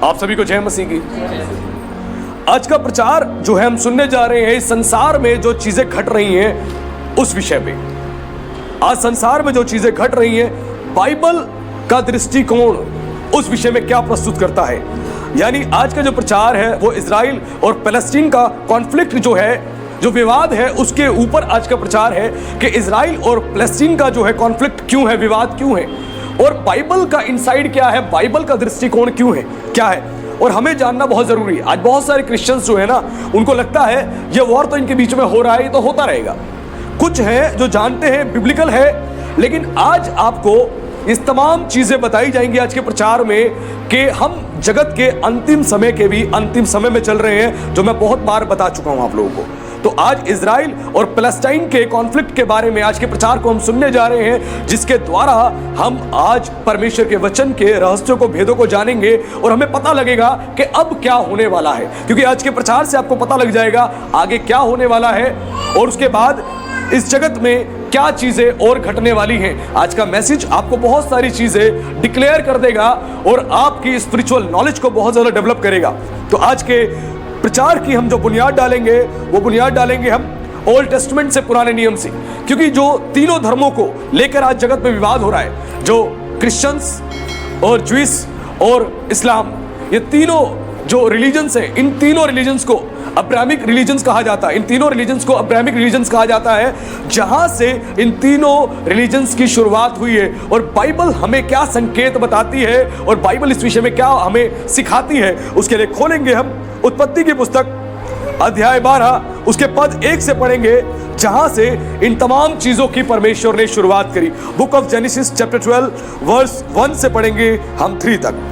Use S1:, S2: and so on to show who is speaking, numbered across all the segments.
S1: आप सभी को जय मसीह की। आज का प्रचार जो है हम सुनने जा रहे हैं, इस संसार में जो चीजें घट रही हैं उस विषय पे। आज संसार में जो चीजें घट रही हैं, बाइबल का दृष्टिकोण उस विषय में क्या प्रस्तुत करता है। यानी आज का जो प्रचार है वो इजराइल और पैलेस्टीन का कॉन्फ्लिक्ट जो है, जो विवाद है, उसके ऊपर आज का प्रचार है कि इजराइल और पैलेस्टीन का जो है कॉन्फ्लिक्ट क्यों है, विवाद क्यों है, और बाइबल का इनसाइड क्या है, बाइबल का दृष्टिकोण क्यों है, क्या है, और हमें जानना बहुत जरूरी है। आज बहुत सारे क्रिश्चियंस जो है ना, उनको लगता है ये वॉर तो इनके बीच में हो रहा है, ये तो होता रहेगा। कुछ हैं जो जानते हैं बिब्लिकल है, लेकिन आज आपको इस तमाम चीजें बताई जाएंगी आज के प्रचार में कि हम जगत के अंतिम समय के भी अंतिम समय में चल रहे हैं, जो मैं बहुत बार बता चुका हूं आप लोगों को। तो आज इजराइल और पैलेस्टाइन के कॉन्फ्लिक्ट के बारे में आज के प्रचार को हम सुनने जा रहे हैं, जिसके द्वारा हम आज परमेश्वर के वचन के रहस्यों को, भेदों को जानेंगे और हमें पता लगेगा कि अब क्या होने वाला है। क्योंकि आज के प्रचार से आपको पता लग जाएगा आगे क्या होने वाला है और उसके बाद इस जगत में क्या चीजें और घटने वाली हैं। आज का मैसेज आपको बहुत सारी चीजें डिक्लेयर कर देगा और आपकी स्पिरिचुअल नॉलेज को बहुत ज्यादा डेवलप करेगा। तो आज के प्रचार की हम जो बुनियाद डालेंगे, वो बुनियाद डालेंगे हम ओल्ड टेस्टमेंट से, पुराने नियम से। क्योंकि जो तीनों धर्मों को लेकर आज जगत में विवाद हो रहा है, जो क्रिश्चियंस और ज्यूइश और इस्लाम, ये तीनों जो रिलीजन्स है, इन तीनों रिलीजन्स को अब्राहमिक रिलीजन्स कहा जाता है। इन तीनों रिलीजन्स को अब्राहमिक रिलीजन्स कहा जाता है, जहां से इन तीनों रिलीजन्स की शुरुआत हुई है। और बाइबल हमें क्या संकेत बताती है और बाइबल इस विषय में क्या हमें सिखाती है, उसके लिए खोलेंगे हम उत्पत्ति की पुस्तक अध्याय 12, उसके पद 1 से पढ़ेंगे, जहां से इन तमाम चीजों की परमेश्वर ने शुरुआत करी। Book of Genesis chapter 12 verse 1 से पढ़ेंगे हम 3 तक।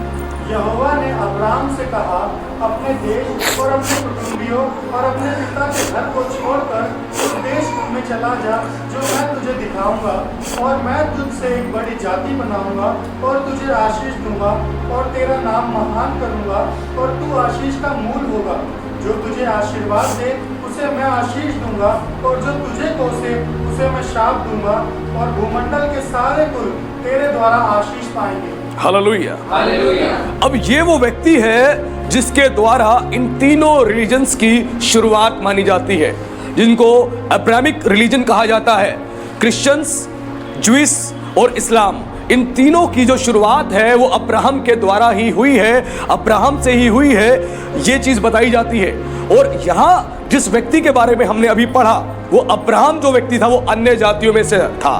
S2: यहोवा ने अब्राहम से कहा, अपने देश और अपने कुटुंबियों और अपने पिता के घर को छोड़कर उस देश में चला जा जो मैं तुझे दिखाऊंगा, और मैं तुझसे एक बड़ी जाति बनाऊंगा और तुझे आशीष दूंगा और तेरा नाम महान करूंगा और तू आशीष का मूल होगा। जो तुझे आशीर्वाद दे उसे मैं आशीष दूंगा और जो तुझे कोसे उसे मैं श्राप दूंगा, और भूमंडल के सारे कुल तेरे द्वारा आशीष पाएंगे।
S1: Hallelujah, hallelujah. अब ये वो व्यक्ति है जिसके द्वारा इन तीनों रिलीजन्स की शुरुआत मानी जाती है, जिनको अब्राहमिक रिलीजन कहा जाता है। क्रिश्चियंस, ज्यूइश और इस्लाम, इन तीनों की जो शुरुआत है वो अब्राहम के द्वारा ही हुई है, अब्राहम से ही हुई है, ये चीज बताई जाती है। और यहाँ जिस व्यक्ति के बारे में हमने अभी पढ़ा, वो अब्राहम जो व्यक्ति था वो अन्य जातियों में से था।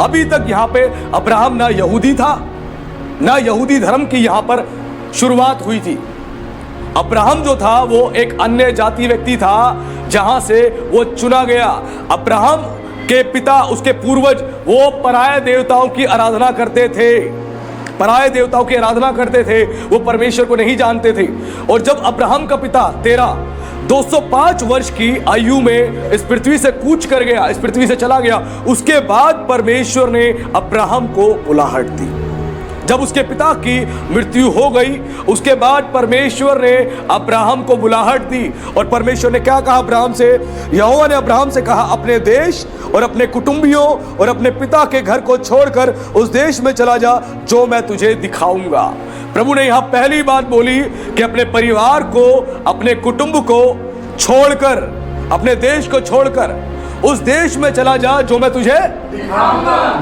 S1: अभी तक यहाँ पे अब्राहम ना यहूदी था, ना यहूदी धर्म की यहाँ पर शुरुआत हुई थी। अब्राहम जो था वो एक अन्य जाति व्यक्ति था, जहां से वो चुना गया। अब्राहम के पिता, उसके पूर्वज, वो पराये देवताओं की आराधना करते थे, पराये देवताओं की आराधना करते थे, वो परमेश्वर को नहीं जानते थे। और जब अब्राहम का पिता 205 वर्ष की आयु में इस पृथ्वी से कूच कर गया, इस पृथ्वी से चला गया, उसके बाद परमेश्वर ने अब्राहम को बुलाहट दी। जब उसके पिता की मृत्यु हो गई, उसके बाद परमेश्वर ने अब्राहम को बुलाहट दी। और परमेश्वर ने क्या कहा अब्राहम से? यहोवा ने अब्राहम से कहा, अपने देश और अपने कुटुंबियों और अपने पिता के घर को छोड़कर उस देश में चला जा जो मैं तुझे दिखाऊंगा। प्रभु ने यहां पहली बात बोली कि अपने परिवार को, अपने कुटुंब को छोड़कर, अपने देश को छोड़कर उस देश में चला जा जो मैं तुझे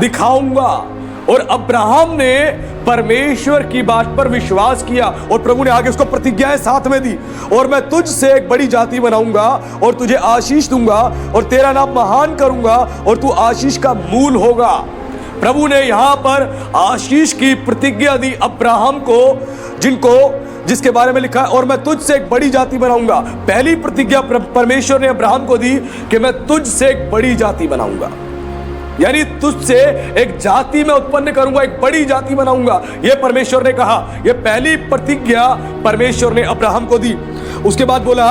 S1: दिखाऊंगा। और अब्राहम ने परमेश्वर की बात पर विश्वास किया और प्रभु ने आगे उसको प्रतिज्ञाएं साथ में दी, और मैं तुझसे एक बड़ी जाति बनाऊंगा और तुझे आशीष दूंगा और तेरा नाम महान करूंगा और तू आशीष का मूल होगा। प्रभु ने यहां पर आशीष की प्रतिज्ञा दी अब्राहम को, जिसके बारे में लिखा है, और मैं तुझसे एक बड़ी जाति बनाऊंगा। पहली प्रतिज्ञा परमेश्वर ने अब्राहम को दी कि मैं तुझसे एक बड़ी जाति बनाऊंगा, यानी तुझसे एक जाति में उत्पन्न करूंगा, एक बड़ी जाति बनाऊंगा। यह परमेश्वर ने कहा, यह पहली प्रतिज्ञा परमेश्वर ने अब्राहम को दी। उसके बाद बोला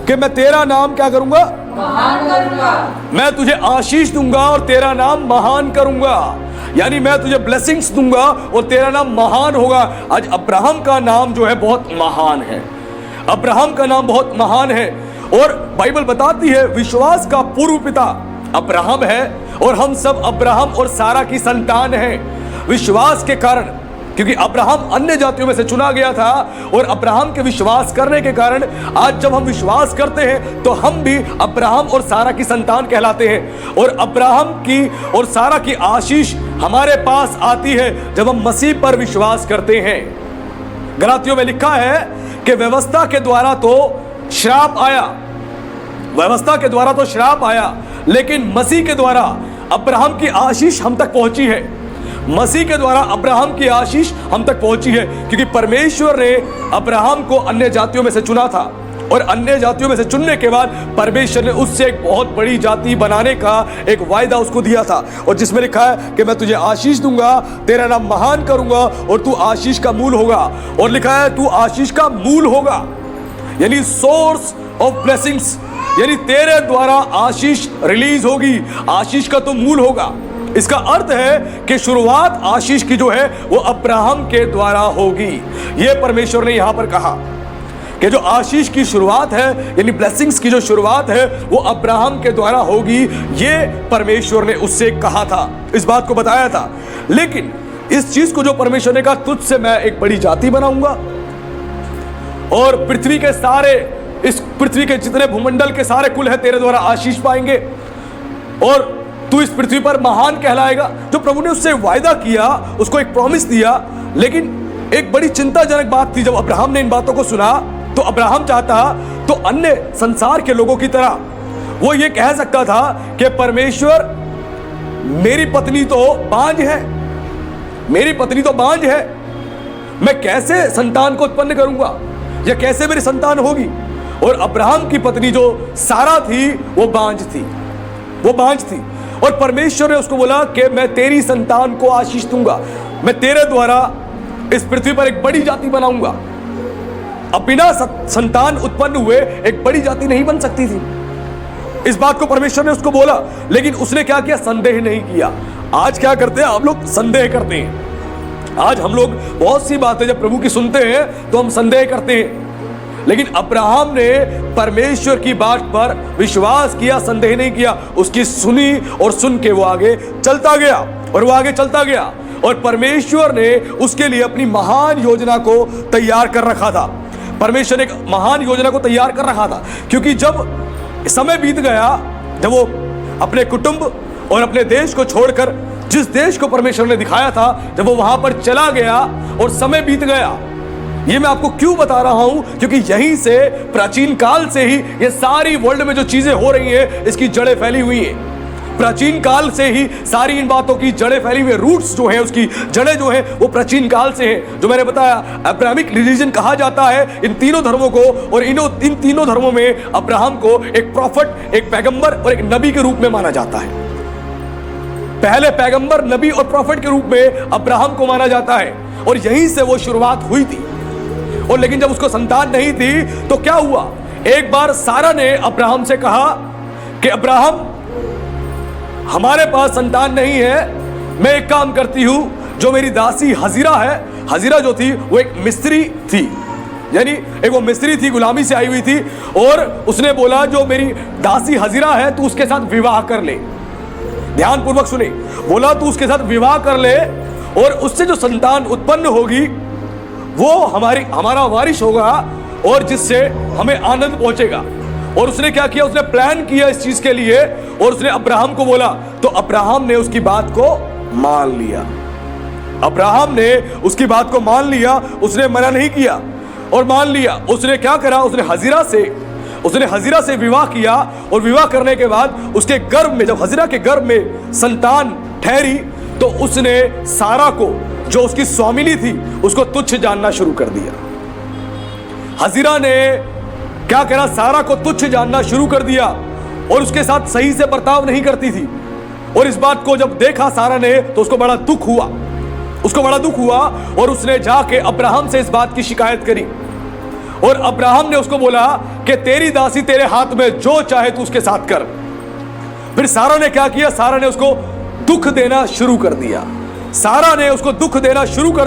S1: कि मैं तेरा नाम क्या करूंगा?
S3: महान करूंगा।
S1: मैं तुझे आशीष दूंगा और तेरा नाम महान करूंगा, यानी मैं तुझे ब्लेसिंग्स दूंगा और तेरा नाम महान होगा। आज अब्राहम का नाम जो है बहुत महान है, अब्राहम का नाम बहुत महान है। और बाइबल बताती है विश्वास का पूर्व पिता अब्राहम है और हम सब अब्राहम और सारा की संतान हैं। विश्वास के कारण क्योंकि अब्राहम अन्य जातियों में से चुना गया था और अब्राहम के विश्वास करने के कारण आज जब हम विश्वास करते हैं तो हम भी अब्राहम और सारा की संतान कहलाते हैं। और अब्राहम की और सारा की आशीष हमारे पास आती है जब हम मसीह पर विश्वास करते हैं। गलातियों में लिखा है कि व्यवस्था के द्वारा तो श्राप आया, व्यवस्था के द्वारा तो श्राप आया, लेकिन मसीह के द्वारा अब्राहम की आशीष हम तक पहुंची है। मसीह के द्वारा अब्राहम की आशीष हम तक पहुंची है, क्योंकि परमेश्वर ने अब्राहम को अन्य जातियों में से चुना था और अन्य जातियों में से चुनने के बाद परमेश्वर ने उससे एक बहुत बड़ी जाति बनाने का एक वायदा उसको दिया था, और जिसमें लिखा है कि मैं तुझे आशीष दूंगा, तेरा नाम महान करूंगा और तू आशीष का मूल होगा। और लिखा है तू आशीष का मूल होगा, यानी सोर्स ऑफ ब्लेसिंग्स, यानी तेरे द्वारा आशीष रिलीज होगी, आशीष का तो मूल होगा। इसका अर्थ है कि शुरुआत आशीष की जो है वो अब्राहम के द्वारा होगी। यह परमेश्वर ने यहां पर कहा कि जो आशीष की शुरुआत है, यानी ब्लेसिंग्स की जो शुरुआत है वो अब्राहम के द्वारा होगी। ये परमेश्वर ने उससे कहा था, इस बात को बताया था। लेकिन इस चीज को जो परमेश्वर ने कहा तुझसे मैं एक बड़ी जाति बनाऊंगा और पृथ्वी के सारे, इस पृथ्वी के जितने भूमंडल के सारे कुल है तेरे द्वारा आशीष पाएंगे और तू इस पृथ्वी पर महान कहलाएगा। जो प्रभु ने उससे वायदा किया, उसको एक प्रॉमिस दिया। लेकिन एक बड़ी चिंताजनक बात थी, जब अब्राहम ने इन बातों को सुना तो अब्राहम चाहता तो अन्य संसार के लोगों की तरह वो ये कह सकता था कि परमेश्वर मेरी पत्नी तो बांझ है, मेरी पत्नी तो बांझ है, मैं कैसे संतान को उत्पन्न करूंगा या कैसे मेरी संतान होगी। और अब्राहम की पत्नी जो सारा थी वो बांझ थी, वो बांझ थी। और परमेश्वर ने उसको बोला कि मैं तेरी संतान को आशीष दूंगा, मैं तेरे द्वारा इस पृथ्वी पर एक बड़ी जाति बनाऊंगा। अब बिना संतान उत्पन्न हुए एक बड़ी जाति नहीं बन सकती थी। इस बात को परमेश्वर ने उसको बोला, लेकिन उसने क्या किया? संदेह नहीं किया। आज क्या करते हैं हम लोग? संदेह करते हैं। आज हम लोग बहुत सी बातें जब प्रभु की सुनते हैं तो हम संदेह करते हैं, लेकिन अब्राहम ने परमेश्वर की बात पर विश्वास किया, संदेह नहीं किया। उसकी सुनी और सुन के वो आगे चलता गया और वो आगे चलता गया और परमेश्वर ने उसके लिए अपनी महान योजना को तैयार कर रखा था। परमेश्वर ने एक महान योजना को तैयार कर रखा था, क्योंकि जब समय बीत गया, जब वो अपने कुटुंब और अपने देश को छोड़कर जिस देश को परमेश्वर ने दिखाया था, जब वो वहां पर चला गया और समय बीत गया। ये मैं आपको क्यों बता रहा हूं? क्योंकि यहीं से प्राचीन काल से ही ये सारी वर्ल्ड में जो चीजें हो रही हैं इसकी जड़ें फैली हुई हैं। प्राचीन काल से ही सारी इन बातों की जड़ें फैली हुई, रूट्स जो हैं, उसकी जड़ें जो हैं वो प्राचीन काल से हैं। जो मैंने बताया अब्राहमिक रिलीजन कहा जाता है इन तीनों धर्मों को, और इन तीनों धर्मों में अब्राहम को एक प्रॉफिट, एक पैगंबर और एक नबी के रूप में माना जाता है। पहले पैगंबर, नबी और प्रॉफिट के रूप में अब्राहम को माना जाता है, और यहीं से वो शुरुआत हुई थी। और लेकिन जब उसको संतान नहीं थी तो क्या हुआ? एक बार सारा ने अब्राहम से कहा कि अब्राहम, हमारे पास संतान नहीं है, मैं एक काम करती हूं, जो मेरी दासी हजीरा है, हजीरा जो थी वो एक मिस्त्री थी, यानी एक वो मिस्त्री थी, गुलामी से आई हुई थी, और उसने बोला जो मेरी दासी हजीरा है तू उसके साथ विवाह कर ले। ध्यान पूर्वक सुने, बोला तू उसके साथ विवाह कर ले और उससे जो संतान उत्पन्न होगी वो हमारा वारिस होगा और जिससे हमें आनंद पहुंचेगा। और उसने क्या किया? उसने प्लान किया इस चीज के लिए और उसने अब्राहम को बोला, तो अब्राहम ने उसकी बात को मान लिया। अब्राहम ने उसकी बात को मान लिया, उसने मना नहीं किया और मान लिया। उसने क्या करा? उसने हजीरा से विवाह किया, और विवाह करने के बाद उसके गर्भ में, जब हजीरा के गर्भ में संतान ठहरी, तो उसने सारा को, जो उसकी स्वामिनी थी, उसको तुच्छ जानना शुरू कर दिया। हजीरा ने क्या करा? सारा को तुच्छ जानना शुरू कर दिया और उसके साथ सही से बर्ताव नहीं करती थी। और इस बात को जब देखा सारा ने तो उसको बड़ा दुख हुआ और उसने जाके अब्राहम से इस बात की शिकायत करी। और अब्राहम ने उसको बोला कि तेरी दासी तेरे हाथ में, जो चाहे तू उसके साथ कर। फिर सारा ने क्या किया? सारा ने उसको दुख देना शुरू कर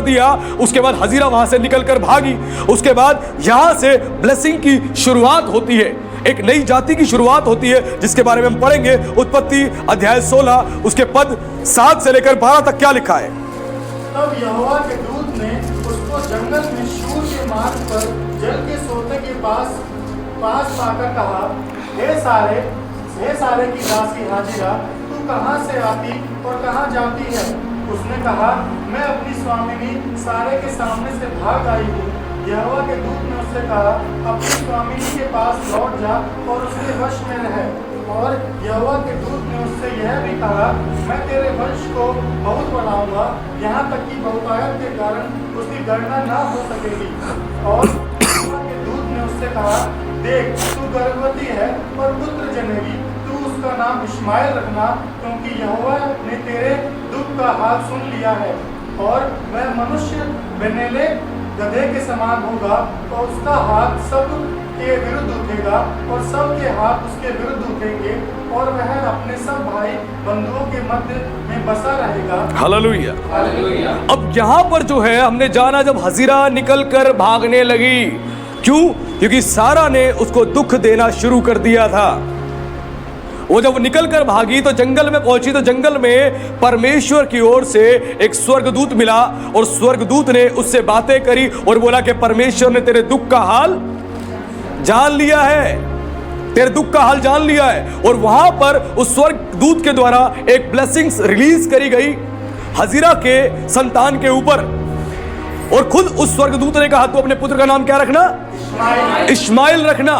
S1: दिया। उसके बाद हजीरा वहां से निकलकर भागी। उसके बाद यहां से ब्लेसिंग की शुरुआत होती है, एक नई जाति की शुरुआत होती है, जिसके बारे में हम पढ़ेंगे। उत्पत्ति अध्याय 16 उसके पद 7 से लेकर 12 तक क्या लिखा है?
S2: तब यहोवा के दूत ने उसको जंगल में शूर के मार्ग पर जल के सोते के पास पाकर कहा, हे सारे की दासी हाजिरा, तू कहाँ से आती और कहाँ जाती है? उसने कहा, मैं अपनी स्वामिनी सारे के सामने से भाग आई हूँ। यहोवा के दूत ने उससे कहा, अपनी स्वामिनी के पास लौट जा और उसके वश में रह। और यहोवा के दूत ने उससे यह भी कहा, मैं तेरे वंश को बहुत बढ़ाऊंगा, यहाँ तक कि बहुतायत के कारण उसकी गणना ना हो सकेगी। और यहोवा के दूत ने उससे कहा, देख, तू गर्भवती है और पुत्र जनेगी, तू उसका नाम इश्माएल रखना, क्योंकि यहोवा ने तेरे दुख का हाल सुन लिया है। और वह मनुष्य बनेले गधे के समान होगा और उसका हाथ सब के विरुद्ध उठेगा और सब के हाथ उसके विरुद्ध उठेंगे, और वह अपने सब भाई बंधुओं के मध्य में बसा रहेगा।
S1: हालेलुया। अब यहाँ पर जो है हमने जाना, जब हजीरा निकल कर भागने लगी, क्यों? क्योंकि सारा ने उसको दुख देना शुरू कर दिया था। वो जब निकल कर भागी तो जंगल में पहुंची, तो जंगल में परमेश्वर की ओर से एक स्वर्गदूत मिला, और स्वर्गदूत ने उससे बातें करी और बोला कि परमेश्वर ने तेरे दुख का हाल जान लिया है, तेरे दुख का हाल जान लिया है। और वहां पर उस स्वर्गदूत के द्वारा एक ब्लेसिंग्स रिलीज करी गई हजीरा के संतान के ऊपर, और खुद उस स्वर्गदूत ने कहा, तू अपने पुत्र का नाम क्या रखना? इश्माएल रखना।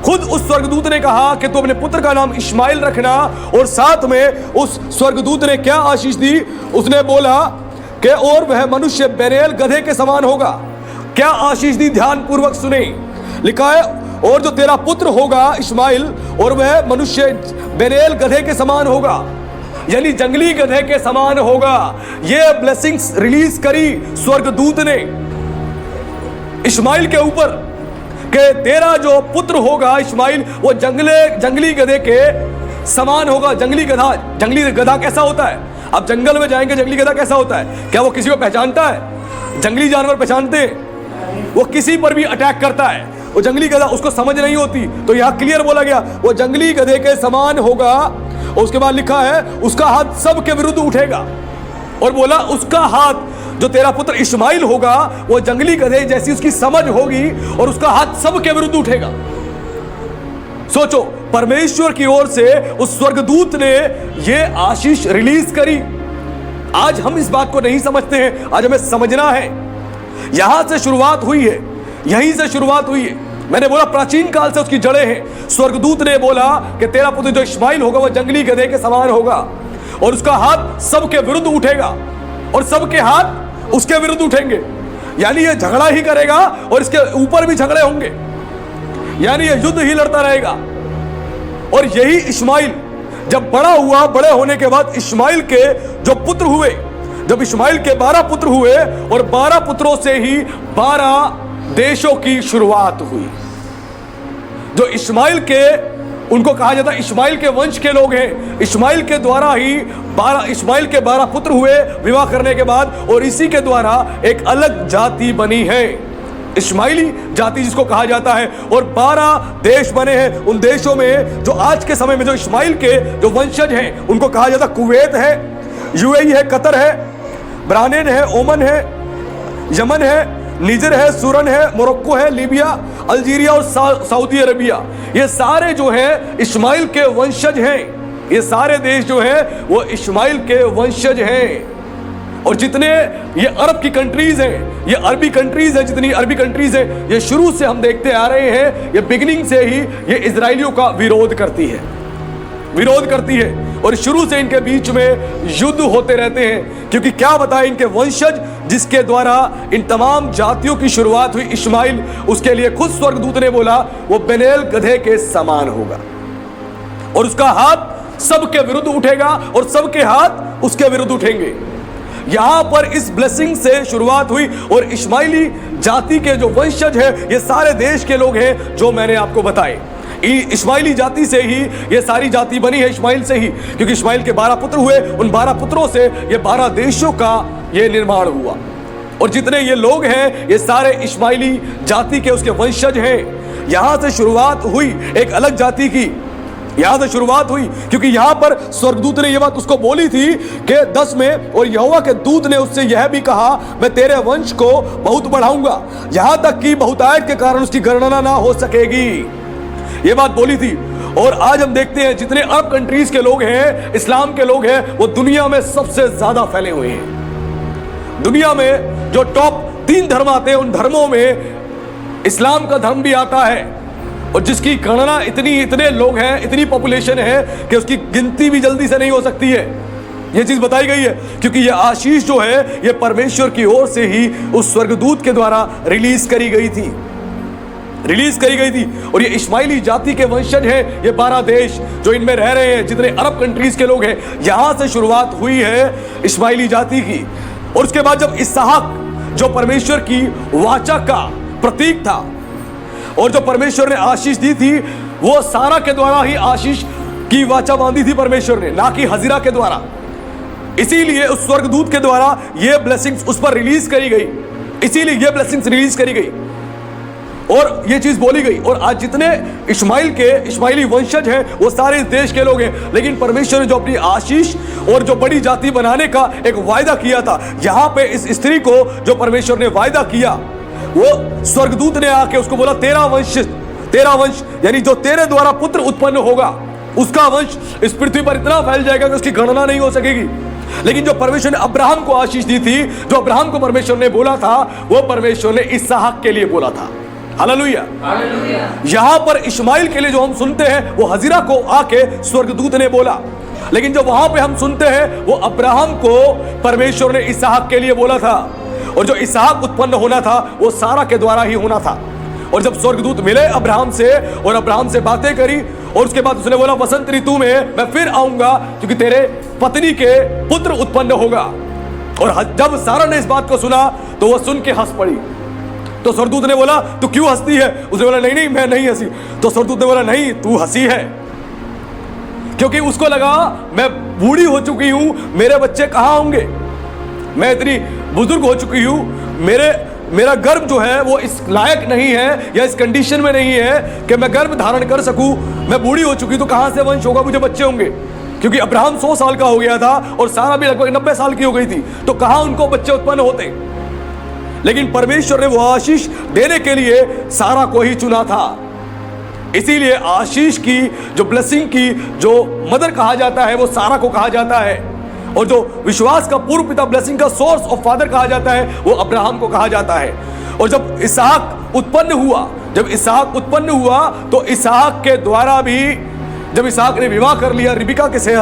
S1: खुद उस स्वर्गदूत ने कहा कि तू अपने पुत्र का नाम इश्माएल रखना। और साथ में उस स्वर्गदूत ने क्या आशीष दी? उसने बोला कि और वह मनुष्य बेनेल गधे के समान होगा। क्या आशीष दी? ध्यान पूर्वक सुने। लिखा है, और जो तेरा पुत्र होगा इश्माएल, और वह मनुष्य बेनेल गधे के समान होगा, यानी जंगली गधे के समान होगा। यह ब्लेसिंग्स रिलीज करी स्वर्गदूत ने इश्माएल के ऊपर कि तेरा जो पुत्र होगा इश्माएल, वो जंगली गधे के समान होगा। जंगली गधा कैसा होता है? आप जंगल में जाएंगे, जंगली गधा कैसा होता है? क्या वो किसी को पहचानता है? जंगली जानवर पहचानते हैं? वो किसी पर भी अटैक करता है। वो जंगली गधा, उसको समझ नहीं होती। तो यहां क्लियर बोला गया, वो जंगली गधे के समान होगा। और उसके बाद लिखा है, उसका हाथ सबके विरुद्ध उठेगा। और बोला, उसका हाथ, जो तेरा पुत्र इश्माएल होगा, वो जंगली गधे जैसी उसकी समझ होगी, और उसका हाथ सबके विरुद्ध उठेगा। सोचो, परमेश्वर की ओर से उस स्वर्गदूत ने ये आशीष रिलीज करी। आज हम इस बात को नहीं समझते हैं, आज हमें समझना है। यहां से शुरुआत हुई है, यहीं से शुरुआत हुई है। मैंने बोला प्राचीन काल से उसकी जड़ें हैं। स्वर्गदूत ने बोला कि तेरा पुत्र जो इश्माएल होगा वो जंगली गधे के समान होगा, और उसका हाथ सबके विरुद्ध उठेगा, और सबके हाथ उसके विरुद्ध उठेंगे। यानी ये झगड़ा ही करेगा, और इसके ऊपर भी झगड़े होंगे, यानी ये युद्ध ही लड़ता रहेगा। और यही इश्माएल जब बड़ा हुआ, बड़े होने के बाद इश्माएल के जो पुत्र हुए, जब इश्माएल के 12 पुत्र हुए, और 12 पुत्रों से ही 12 देशों की शुरुआत हुई। जो इश्माएल के, उनको कहा जाता है इश्माएल के वंश के लोग हैं। इश्माएल के द्वारा ही इश्माएल के 12 पुत्र हुए विवाह करने के बाद, और इसी के द्वारा एक अलग जाति बनी है, इश्माएली जाति जिसको कहा जाता है। और 12 देश बने हैं। उन देशों में जो आज के समय में जो इश्माएल के जो वंशज हैं, उनको कहा जाता है कुवैत है, यूएई है, कतर है, बहरीन है, ओमान है, यमन है, निजर है, सूरन है, मोरक्को है, लीबिया, अल्जीरिया और सऊदी अरबिया। ये सारे जो हैं इश्माएल के वंशज हैं। ये सारे देश जो हैं वो इश्माएल के वंशज हैं। और जितने ये अरब की कंट्रीज हैं, ये अरबी कंट्रीज हैं, जितनी अरबी कंट्रीज हैं, ये शुरू से हम देखते आ रहे हैं, ये बिगिनिंग से ही ये इजराइलियों का विरोध करती है, और शुरू से इनके बीच में युद्ध होते रहते हैं। क्योंकि क्या बताएं, इनके वंशज जिसके द्वारा इन तमाम जातियों की शुरुआत हुई इश्माएल, उसके लिए खुद स्वर्गदूत ने बोला वो बेनेल गधे के समान होगा, और उसका हाथ सबके विरुद्ध उठेगा, और सबके हाथ उसके विरुद्ध उठेंगे। यहां पर इस ब्लेसिंग से शुरुआत हुई, और इश्माएली जाति के जो वंशज हैं, ये सारे देश के लोग हैं जो मैंने आपको बताए। इश्माएली जाति से ही ये सारी जाति बनी है, इश्माएल से ही, क्योंकि इश्माएल के 12 पुत्र हुए, उन 12 पुत्रों से ये 12 देशों का ये निर्माण हुआ। और जितने ये लोग हैं, ये सारे इश्माएली जाति के उसके वंशज हैं। यहां से शुरुआत हुई एक अलग जाति की, यहां से शुरुआत हुई, क्योंकि यहां पर स्वर्गदूत ने यह बात उसको बोली थी कि 10 में, और यहोवा के दूत ने उससे यह भी कहा, मैं तेरे वंश को बहुत बढ़ाऊंगा, यहां तक कि बहुतायत के कारण उसकी गणना ना हो सकेगी। यह बात बोली थी। और आज हम देखते हैं जितने अरब कंट्रीज के लोग हैं, इस्लाम के लोग हैं, वो दुनिया में सबसे ज्यादा फैले हुए हैं। दुनिया में जो टॉप 3 धर्म आते हैं, उन धर्मों में इस्लाम का धर्म भी आता है, और जिसकी गणना इतने लोग हैं, इतनी पॉपुलेशन है कि उसकी गिनती भी जल्दी से नहीं हो सकती है। यह चीज बताई गई है, क्योंकि यह आशीष जो है यह परमेश्वर की ओर से ही उस स्वर्गदूत के द्वारा रिलीज करी गई थी। और ये इस्माइली जाति के वंशज हैं, ये 12 देश जो इनमें रह रहे हैं, जितने अरब कंट्रीज के लोग हैं, यहां से शुरुआत हुई है इस्माइली जाति की। और उसके बाद जब इसहाक जो परमेश्वर की वाचा का प्रतीक था, और जो परमेश्वर ने आशीष दी थी, वो सारा के द्वारा ही आशीष की वाचा बांधी थी परमेश्वर ने, ना कि हजीरा के द्वारा। इसीलिए उस स्वर्गदूत के द्वारा ये ब्लेसिंग्स उस पर रिलीज करी गई, इसीलिए ये ब्लेसिंग्स रिलीज करी गई और ये चीज बोली गई। और आज जितने इस्माइली वंशज हैं, वो सारे इस देश के लोग हैं। लेकिन परमेश्वर ने जो अपनी आशीष और जो बड़ी जाति बनाने का एक वायदा किया था, यहां पे इस स्त्री को जो परमेश्वर ने वायदा किया, वो स्वर्गदूत ने आके उसको बोला, तेरा वंश यानी जो तेरे द्वारा पुत्र उत्पन्न होगा, उसका वंश इस पृथ्वी पर इतना फैल जाएगा कि उसकी गणना नहीं हो सकेगी। लेकिन जो परमेश्वर ने अब्राहम को आशीष दी थी, जो अब्राहम को परमेश्वर ने बोला था, वो परमेश्वर ने इसहाक के लिए बोला था। हालेलुया। यहां पर इस्माइल के लिए जो हम सुनते हैं, वो हजीरा को आके स्वर्गदूत ने बोला। लेकिन जो वहां पे हम सुनते हैं, वो अब्राहम को परमेश्वर ने इसहाक के लिए बोला था। और जो इसहाक उत्पन्न होना था, वो सारा के द्वारा ही होना था। और जब स्वर्गदूत मिले अब्राहम से और अब्राहम से बातें करी, और उसके बाद उसने बोला, वसंत ऋतु में मैं फिर आऊंगा, क्योंकि तेरे पत्नी के पुत्र उत्पन्न होगा। और जब सारा ने इस बात को सुना, तो वह सुन के हंस पड़ी। तो स्वर्गदूत ने बोला, तू क्यों हंसती है? उसने बोला, नहीं मैं नहीं हंसी। तो स्वर्गदूत ने बोला, नहीं तू हंसी है, क्योंकि उसको लगा मैं बूढ़ी हो चुकी हूं, मेरे बच्चे कहां होंगे, मैं इतनी बुजुर्ग हो चुकी हूं, मेरा गर्भ जो है वो इस लायक नहीं है, या इस कंडीशन में नहीं है कि मैं गर्भ धारण कर सकूं। मैं बूढ़ी हो चुकी, तो कहां से वंश होगा, मुझे बच्चे होंगे? क्योंकि अब्राहम 100 साल का हो गया था और सारा भी लगभग 90 साल की हो गई थी, तो कहां उनको बच्चे उत्पन्न होते? लेकिन परमेश्वर ने वो आशीष देने के लिए सारा को ही चुना था। इसीलिए आशीष की जो ब्लेसिंग की जो मदर कहा जाता है, वो सारा को कहा जाता है। और जो विश्वास का पूर्व पिता, ब्लेसिंग का सोर्स ऑफ फादर कहा जाता है, वो अब्राहम को कहा जाता है। और जब इसहाक उत्पन्न हुआ, तो इसहाक के द्वारा भी, जब इसहाक ने विवाह कर लिया रिबिका के से,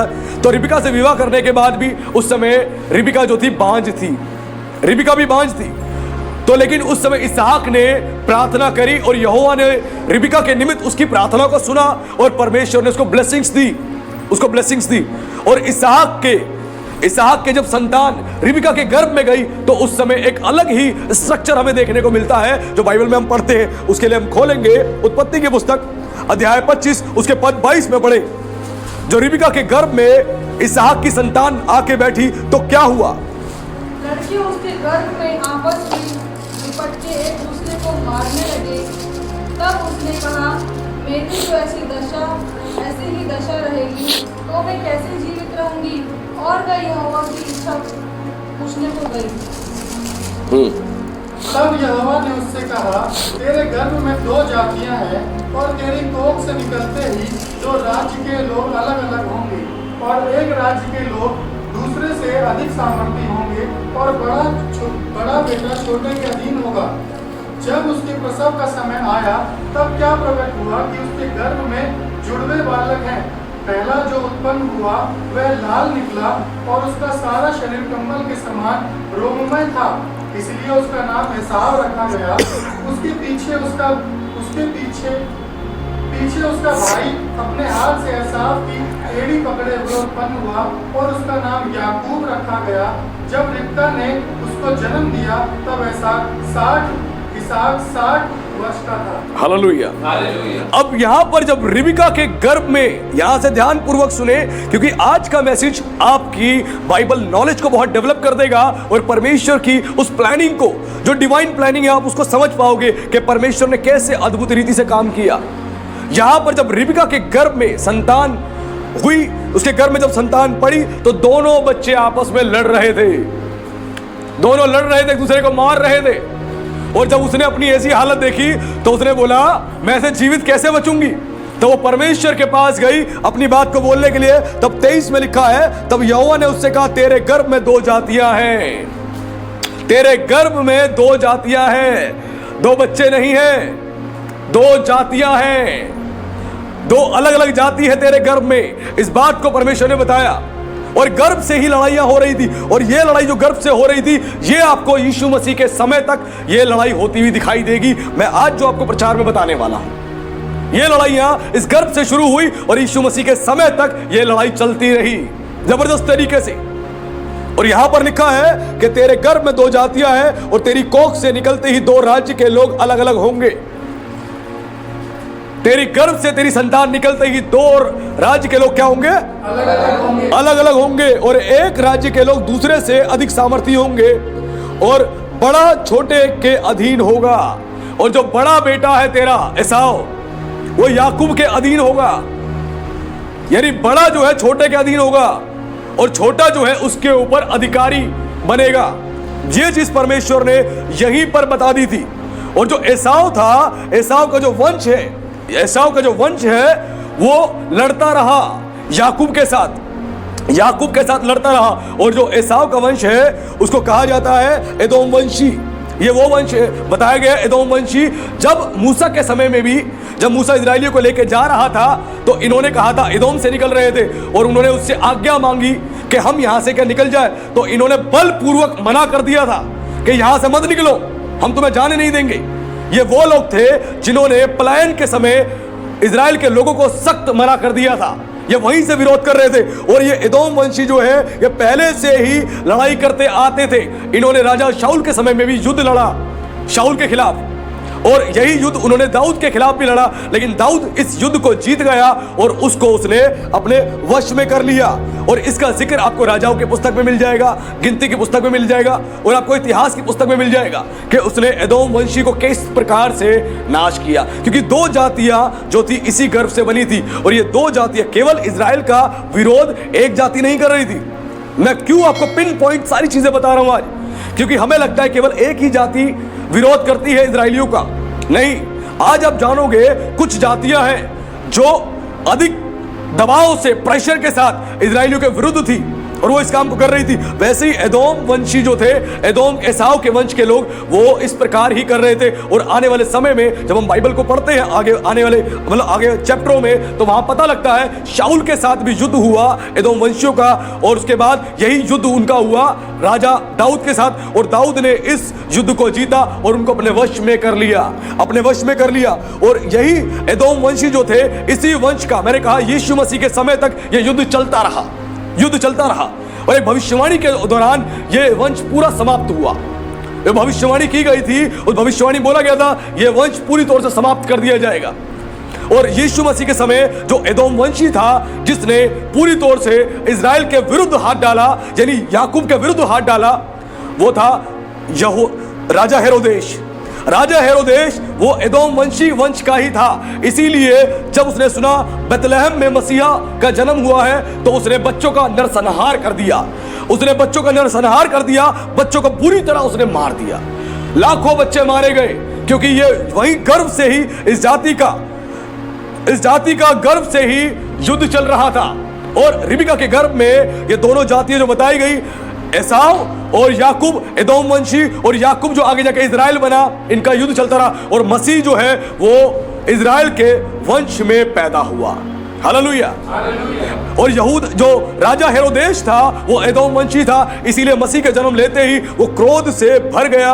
S1: तो रिबिका से विवाह करने के बाद भी उस समय रिबिका जो थी बांझ थी, रिबिका भी बांझ थी। तो लेकिन उस समय इसहाक ने प्रार्थना करी, और यहोवा ने रिबिका के निमित्त उसकी प्रार्थना को सुना, और परमेश्वर ने उसको ब्लेसिंग्स दी। और इसहाक के जब संतान रिबिका के गर्भ में गई, तो उस समय एक अलग ही स्ट्रक्चर हमें देखने को मिलता है, जो बाइबल में हम पढ़ते हैं। उसके लिए हम खोलेंगे उत्पत्ति की पुस्तक अध्याय 25, उसके पद 22 में पढ़े। जो रिबिका के गर्भ में इसहाक की संतान आके बैठी, तो क्या हुआ?
S3: लड़के उसके गर्भ में आपस में लिपट के एक दूसरे को मारने लगे। तब उसने कहा, मेरी तो ऐसी ही दशा रहेगी, तो मैं कैसे जीवित रहूंगी? और वह यहोवा की इच्छा पूछने को गई।
S2: तब यहोवा ने उससे कहा, तेरे गर्भ में 2 जातियां हैं, और तेरी कोख से निकलते ही 2 राज्य के लोग अलग अलग होंगे, और एक राज्य के लोग दूसरे से अधिक सामर्थी होंगे, और बड़ा बेटा छोटे के अधीन होगा। जब उसके प्रसव का समय आया, तब क्या प्रकट हुआ कि उसके गर्भ में जुड़वे बालक हैं। पहला जो उत्पन्न हुआ वह लाल निकला, और उसका सारा शरीर कम्बल के समान रोममय था, इसलिए उसका नाम एसाव रखा गया। उसके पीछे उसका भाई अपने हाथ से एसाव की एड़ी पकड़े हुए उत्पन्न हुआ, और उसका नाम याकूब रखा गया। जब रिबका ने उसको जन्म दिया, तब इसहाक 60 वर्ष का था।
S1: हालेलुया। अब यहां पर जब रिबिका के गर्भ में, यहां से ध्यान पूर्वक सुने, क्योंकि आज का मैसेज आपकी बाइबल नॉलेज को बहुत डेवलप कर देगा, और परमेश्वर की उस प्लानिंग को, जो डिवाइन प्लानिंग है, आप उसको समझ पाओगे कि परमेश्वर ने कैसे अद्भुत रीति से काम किया। यहां पर जब रिबका के गर्भ में संतान हुई, उसके गर्भ में जब संतान पड़ी, तो दोनों बच्चे आपस में लड़ रहे थे, दोनों लड़ रहे थे, एक दूसरे को मार रहे थे। और जब उसने अपनी ऐसी हालत देखी तो उसने बोला मैं ऐसे जीवित कैसे बचूंगी। तो वो परमेश्वर के पास गई अपनी बात को बोलने के लिए। तब 23 में लिखा है, तब यहोवा ने उससे कहा तेरे गर्भ में 2 जातियां हैं, तेरे गर्भ में 2 जातियां हैं, 2 बच्चे नहीं हैं, 2 जातियां हैं, 2 अलग अलग जाति है तेरे गर्भ में। इस बात को परमेश्वर ने बताया। और गर्भ से ही लड़ाइयां हो रही थी, और ये लड़ाई जो गर्भ से हो रही थी, ये आपको यीशु मसीह के समय तक ये लड़ाई होती हुई दिखाई देगी। मैं आज जो आपको प्रचार में बताने वाला हूं, ये लड़ाइयां इस गर्भ से शुरू हुई और यीशु मसीह के समय तक ये लड़ाई चलती रही जबरदस्त तरीके से। और यहां पर लिखा है कि तेरे गर्भ में 2 जातियां हैं और तेरी कोख से निकलते ही 2 राज्य के लोग अलग अलग होंगे। तेरी गर्भ से तेरी संतान निकलते ही 2 राज्य के लोग क्या होंगे? अलग अलग होंगे। और एक राज्य के लोग दूसरे से अधिक सामर्थी होंगे और बड़ा छोटे के अधीन होगा। और जो बड़ा बेटा है तेरा एसाव, वो याकूब के अधीन होगा। यानी बड़ा जो है छोटे के अधीन होगा और छोटा जो है उसके ऊपर अधिकारी बनेगा। ये चीज परमेश्वर ने यहीं पर बता दी थी। और जो एसाव था, एसाव का जो वंश है, एसाव का जो वंश है वो लड़ता रहा याकूब के साथ, याकूब के साथ लड़ता रहा। और जो एसाव का वंश है उसको कहा जाता है एदोम वंशी। ये वो वंश बताया गया एदोम वंशी। जब मूसा के समय में भी, जब मूसा इजराइलियों को लेकर जा रहा था, तो इन्होंने कहा था, एदोम से निकल रहे थे और उन्होंने उससे आज्ञा मांगी कि हम यहां से क्या निकल जाए। तो इन्होंने बलपूर्वक मना कर दिया था कि यहां से मत निकलो, हम तुम्हें जाने नहीं देंगे। ये वो लोग थे जिन्होंने पलायन के समय इजराइल के लोगों को सख्त मना कर दिया था। ये वहीं से विरोध कर रहे थे। और ये एदोम वंशी जो है ये पहले से ही लड़ाई करते आते थे। इन्होंने राजा शाऊल के समय में भी युद्ध लड़ा शाऊल के खिलाफ, और यही युद्ध उन्होंने दाऊद के खिलाफ भी लड़ा। लेकिन दाऊद इस युद्ध को जीत गया और उसको उसने अपने वश में कर लिया। और इसका जिक्र आपको राजाओं की पुस्तक में मिल जाएगा, गिनती की पुस्तक में मिल जाएगा, और आपको इतिहास की पुस्तक में मिल जाएगा कि उसने एदोम वंशी को किस प्रकार से नाश किया। क्योंकि 2 जातियां जो थी इसी गर्भ से बनी थी। और ये 2 जातियां केवल इजराइल का विरोध एक जाति नहीं कर रही थी। मैं क्यों आपको पिन पॉइंट सारी चीजें बता रहा हूं आज, क्योंकि हमें लगता है केवल एक ही जाति विरोध करती है इजराइलियों का। नहीं, आज आप जानोगे कुछ जातियां हैं जो अधिक दबाव से, प्रेशर के साथ इजराइलियों के विरुद्ध थी और वो इस काम को कर रही थी। वैसे ही एदोम वंशी जो थे, एदोम एसाव के वंश के लोग, वो इस प्रकार ही कर रहे थे। और आने वाले समय में जब हम बाइबल को पढ़ते हैं आगे आने वाले मतलब आगे चैप्टरों में, तो वहां पता लगता है शाऊल के साथ भी युद्ध हुआ एदोम वंशियों का। और उसके बाद यही युद्ध उनका हुआ राजा दाऊद के साथ, और दाऊद ने इस युद्ध को जीता और उनको अपने वश में कर लिया, अपने वश में कर लिया। और यही एदोम वंशी जो थे, इसी वंश का, मैंने कहा यीशु मसीह के समय तक ये युद्ध चलता रहा, युद्ध चलता रहा। और एक भविष्यवाणी के दौरान ये वंश पूरा समाप्त हुआ। ये भविष्यवाणी की गई थी, उस भविष्यवाणी बोला गया था ये वंश पूरी तौर से समाप्त कर दिया जाएगा। और यीशु मसीह के समय जो एदोम वंशी था, जिसने पूरी तौर से इजराइल के विरुद्ध हाथ डाला, यानी याकूब के विरुद्ध हाथ डाला, वो था राजा हेरोदेश। राजा हेरोदेश वो एदोम वंश का ही था। इसीलिए जब उसने सुना बेतलहम में मसीहा का जन्म हुआ है, तो उसने बच्चों का नरसंहार कर दिया। उसने बच्चों का नरसंहार कर दिया, बच्चों को पूरी तरह उसने मार दिया। लाखों बच्चे मारे गए, क्योंकि ये वही गर्भ से ही इस जाति का गर्भ से ही युद्ध चल रहा था। और रिबका के गर्भ में ये दोनों जातियां जो बताई गई, एसाव और याकूब, एदोम वंशी, और याकूब जो आगे जाके इजराइल बना, इनका युद्ध चलता रहा। और मसीह जो है वो इजराइल के वंश में पैदा हुआ। हालेलुया। और यहूद जो राजा हेरोदेश था वो एदोम वंशी था। इसीलिए मसीह के जन्म लेते ही वो क्रोध से भर गया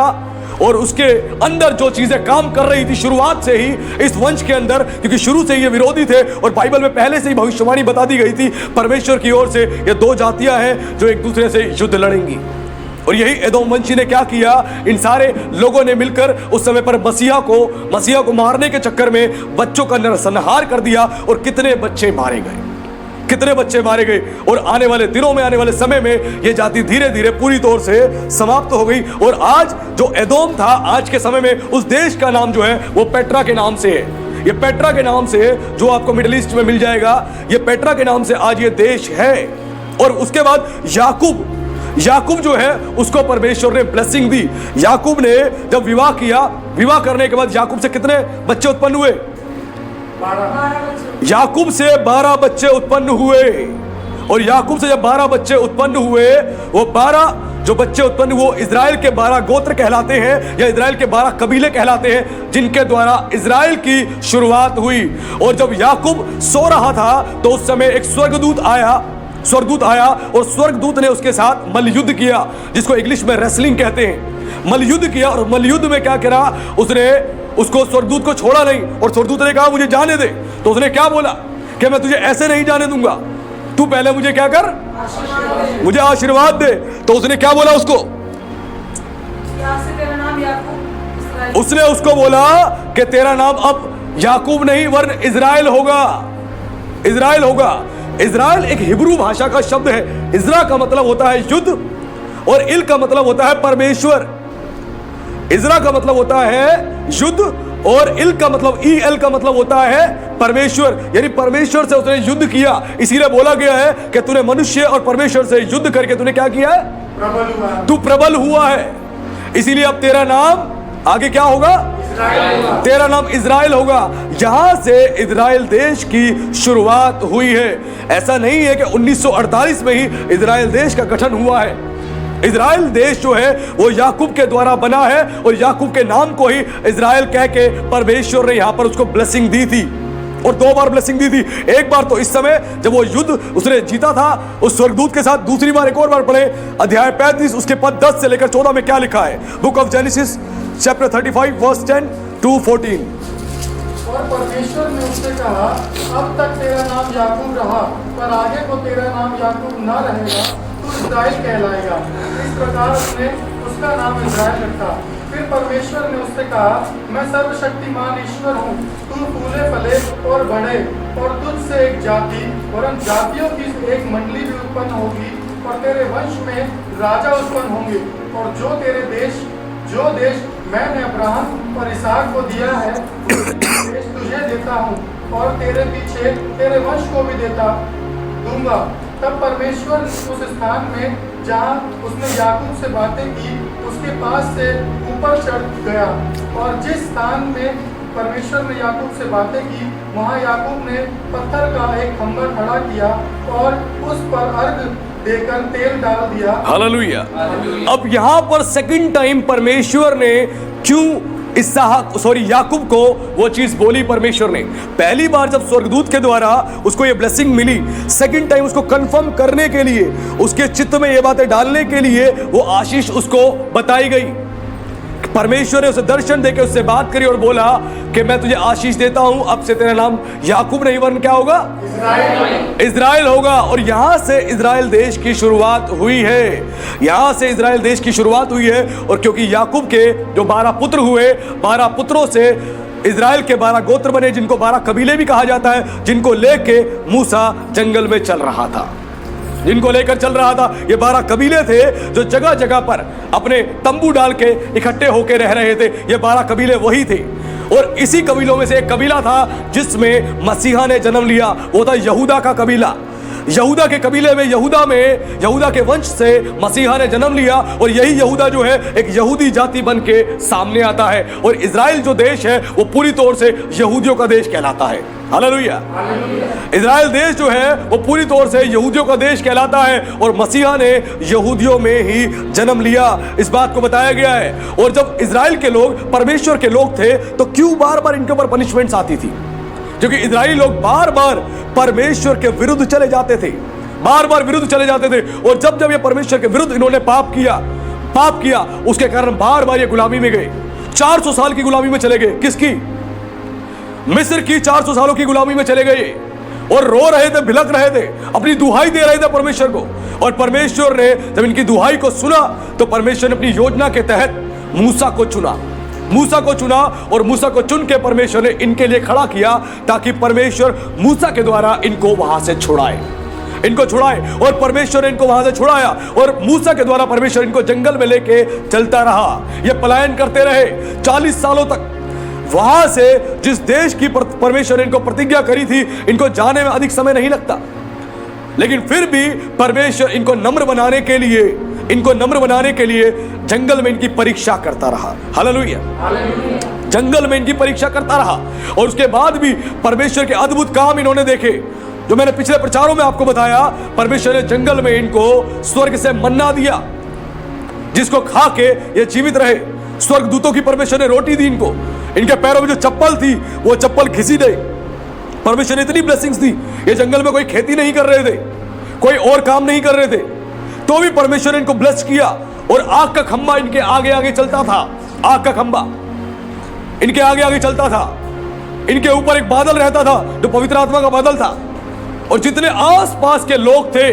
S1: और उसके अंदर जो चीजें काम कर रही थी शुरुआत से ही इस वंश के अंदर, क्योंकि शुरू से ये विरोधी थे और बाइबल में पहले से ही भविष्यवाणी बता दी गई थी परमेश्वर की ओर से, ये 2 जातियां हैं जो एक दूसरे से युद्ध लड़ेंगी। और यही एदोम वंशी ने क्या किया, इन सारे लोगों ने मिलकर उस समय पर मसीहा को मारने के चक्कर में बच्चों का नरसंहार कर दिया। और कितने बच्चे मारे गए, कितने बच्चे मारे गए। और आने वाले दिनों में, आने वाले समय में ये जाति धीरे धीरे पूरी तौर से समाप्त हो गई। और आज जो एदोम था, आज के समय में उस देश का नाम जो है वो पेट्रा के नाम से है। ये पेट्रा के नाम से, जो आपको मिडिल ईस्ट में मिल जाएगा, ये पेट्रा के नाम से आज ये देश है। और उसके बाद याकूब जो है उसको परमेश्वर ने ब्लेसिंग दी। याकूब ने जब विवाह किया, विवाह करने के बाद याकूब से कितने बच्चे उत्पन्न हुए?
S3: 12
S1: याकूब से 12 बच्चे उत्पन्न हुए। और याकूब से जब 12 बच्चे उत्पन्न हुए, वो 12 जो बच्चे उत्पन्न वो इजराइल के 12 गोत्र कहलाते हैं, या इजराइल के 12 कबीले कहलाते हैं, जिनके द्वारा इजराइल की शुरुआत हुई। और जब याकूब सो रहा था तो उस समय एक स्वर्गदूत आया और स्वर्गदूत ने उसके साथ मल्लयुद्ध किया, जिसको इंग्लिश में रेसलिंग कहते हैं। मल्लयुद्ध किया, और मल्लयुद्ध में क्या करा, उसने उसको स्वर्गदूत को छोड़ा नहीं, और स्वर्गदूत ने कहा मुझे जाने दे। तो उसने क्या बोला कि मैं तुझे ऐसे नहीं जाने दूंगा, तू पहले मुझे क्या कर, मुझे आशीर्वाद दे। तो उसने क्या बोला उसको,
S3: तेरा नाम याकूब,
S1: उसने उसको बोला कि तेरा नाम अब याकूब नहीं वरन इजराइल होगा। इजराइल होगा। इजराइल एक हिब्रू भाषा का शब्द है। इजरा का मतलब होता है युद्ध, और इल का मतलब होता है परमेश्वर। इजरा का मतलब होता है युद्ध, और इल का मतलब ईएल का मतलब होता है परमेश्वर, यानी परमेश्वर से उसने युद्ध किया। इसीलिए बोला गया है कि तूने मनुष्य और परमेश्वर से युद्ध करके तूने क्या किया है,
S2: प्रबल हुआ।
S1: तू प्रबल हुआ है। इसीलिए अब तेरा नाम आगे क्या होगा, तेरा नाम इजराइल होगा। यहां से इजराइल देश की शुरुआत हुई है। ऐसा नहीं है कि 1948 में ही इजराइल देश का गठन हुआ है। इजराइल देश जो है वो याकूब के द्वारा बना है, और याकूब के नाम को ही इजराइल कह के परमेश्वर ने यहां पर उसको ब्लेसिंग दी थी, और 2 बार ब्लेसिंग दी थी। एक बार तो इस समय जब वो युद्ध उसने जीता था उस स्वर्गदूत के साथ, दूसरी बार एक और बार पढ़े अध्याय 35 उसके पद 10 से लेकर 14 में क्या लिखा है। Book of Genesis chapter 35 verse 10 to 14।
S2: और परमेश्वर ने उससे कहा, अब तक तेरा नाम याकूब रहा, पर आगे को तेरा नाम याकूब न रहेगा, तू इस्राएल कहलाएगा। इस प्रकार उसने उसका नाम इस्राएल रखा। फिर परमेश्वर ने उससे कहा, मैं सर्वशक्तिमान ईश्वर हूँ, तू फूले फले और बढ़े, और तुझसे एक जाति वरन जातियों की एक मंडली भी उत्पन्न होगी, और तेरे वंश में राजा उत्पन्न होंगे। और जो देश मैंने अब्राहम और इसहाक को दिया है, वो देश तुझे देता हूँ, और तेरे पीछे तेरे वंश को भी दूंगा। तब परमेश्वर उस स्थान में जहाँ उसने याकूब से बातें की उसके पास से ऊपर चढ़ गया, और जिस स्थान में परमेश्वर ने याकूब से बातें की वहाँ याकूब ने पत्थर का एक खंभा खड़ा किया और उस पर अर्घ देकर तेल डाल दिया।
S1: हालेलुया। अब यहां पर सेकंड टाइम परमेश्वर ने क्यों याकूब को वो चीज बोली परमेश्वर ने। पहली बार जब स्वर्गदूत के द्वारा उसको ये ब्लेसिंग मिली, सेकंड टाइम उसको कंफर्म करने के लिए, उसके चित्त में ये बातें डालने के लिए वो आशीष उसको बताई गई। परमेश्वर ने उसे दर्शन देकर उससे बात करी और बोला कि मैं तुझे आशीष देता हूं, अब से तेरा नाम याकूब नहीं वरन क्या होगा, इजराइल होगा। और यहां से इजराइल देश की शुरुआत हुई है। यहां से इजराइल देश की शुरुआत हुई है। और क्योंकि याकूब के जो 12 पुत्र हुए, 12 पुत्रों से इजराइल के 12 गोत्र बने, जिनको 12 कबीले भी कहा जाता है, जिनको लेके मूसा जंगल में चल रहा था, जिनको लेकर चल रहा था। ये 12 कबीले थे जो जगह जगह पर अपने तंबू डाल के इकट्ठे होकर रह रहे थे। ये 12 कबीले वही थे। और इसी कबीलों में से एक कबीला था जिसमें मसीहा ने जन्म लिया, वो था यहूदा का कबीला। यहूदा के कबीले में, यहूदा के वंश से मसीहा ने जन्म लिया, और यही यहूदा जो है एक यहूदी जाति बन के सामने आता है। और इजराइल जो देश है वो पूरी तौर से यहूदियों का देश कहलाता है। हालेलुया। इजराइल देश जो है वो पूरी तौर से यहूदियों का देश कहलाता है, और मसीहा ने यहूदियों में ही जन्म लिया, इस बात को बताया गया है। और जब इजराइल के लोग परमेश्वर के लोग थे तो क्यों बार बार इनके ऊपर पनिशमेंट्स आती थी? क्योंकि इजरायली लोग बार बार परमेश्वर के विरुद्ध चले जाते थे, बार बार विरुद्ध चले जाते थे। और जब जब ये परमेश्वर के विरुद्ध इन्होंने पाप किया, उसके कारण बार बार ये गुलामी में गए। 400 साल की गुलामी में चले गए। किसकी? मिस्र की 400 सालों की गुलामी में चले गए, और रो रहे थे, भिलक रहे थे, अपनी दुहाई दे रहे थे परमेश्वर को। और परमेश्वर ने जब इनकी दुहाई को सुना तो परमेश्वर ने अपनी योजना के तहत मूसा को चुना, और मूसा को चुन के परमेश्वर ने इनके लिए खड़ा किया, ताकि परमेश्वर मूसा के द्वारा इनको वहां से छुड़ाए। और परमेश्वर ने इनको वहां से छुड़ाया, और मूसा के द्वारा परमेश्वर इनको जंगल में लेके चलता रहा। ये पलायन करते रहे 40 सालों तक। वहां से जिस देश की परमेश्वर ने इनको प्रतिज्ञा करी थी, इनको जाने में अधिक समय नहीं लगता। लेकिन फिर भी परमेश्वर इनको नम्र बनाने के लिए जंगल में इनकी परीक्षा करता रहा। हालेलुया। जंगल में इनकी परीक्षा करता रहा और उसके बाद भी परमेश्वर के अद्भुत काम इन्होंने देखे। जो मैंने पिछले प्रचारों में आपको बताया, परमेश्वर ने जंगल में इनको स्वर्ग से मन्ना दिया, जिसको खा के ये जीवित रहे। स्वर्गदूतों की परमेश्वर ने रोटी दी इनको। इनके पैरों में जो चप्पल थी वो चप्पल घिसी दे। परमेश्वर ने इतनी ब्लेसिंग्स दी। ये जंगल में कोई खेती नहीं कर रहे थे, कोई और काम नहीं कर रहे थे, तो भी परमेश्वर ने इनको ब्लेस किया। और आग का खंबा इनके आगे आगे चलता था। आग का खंबा इनके आगे आगे चलता था। इनके ऊपर एक बादल रहता था जो पवित्र आत्मा का बादल था। और जितने आसपास के लोग थे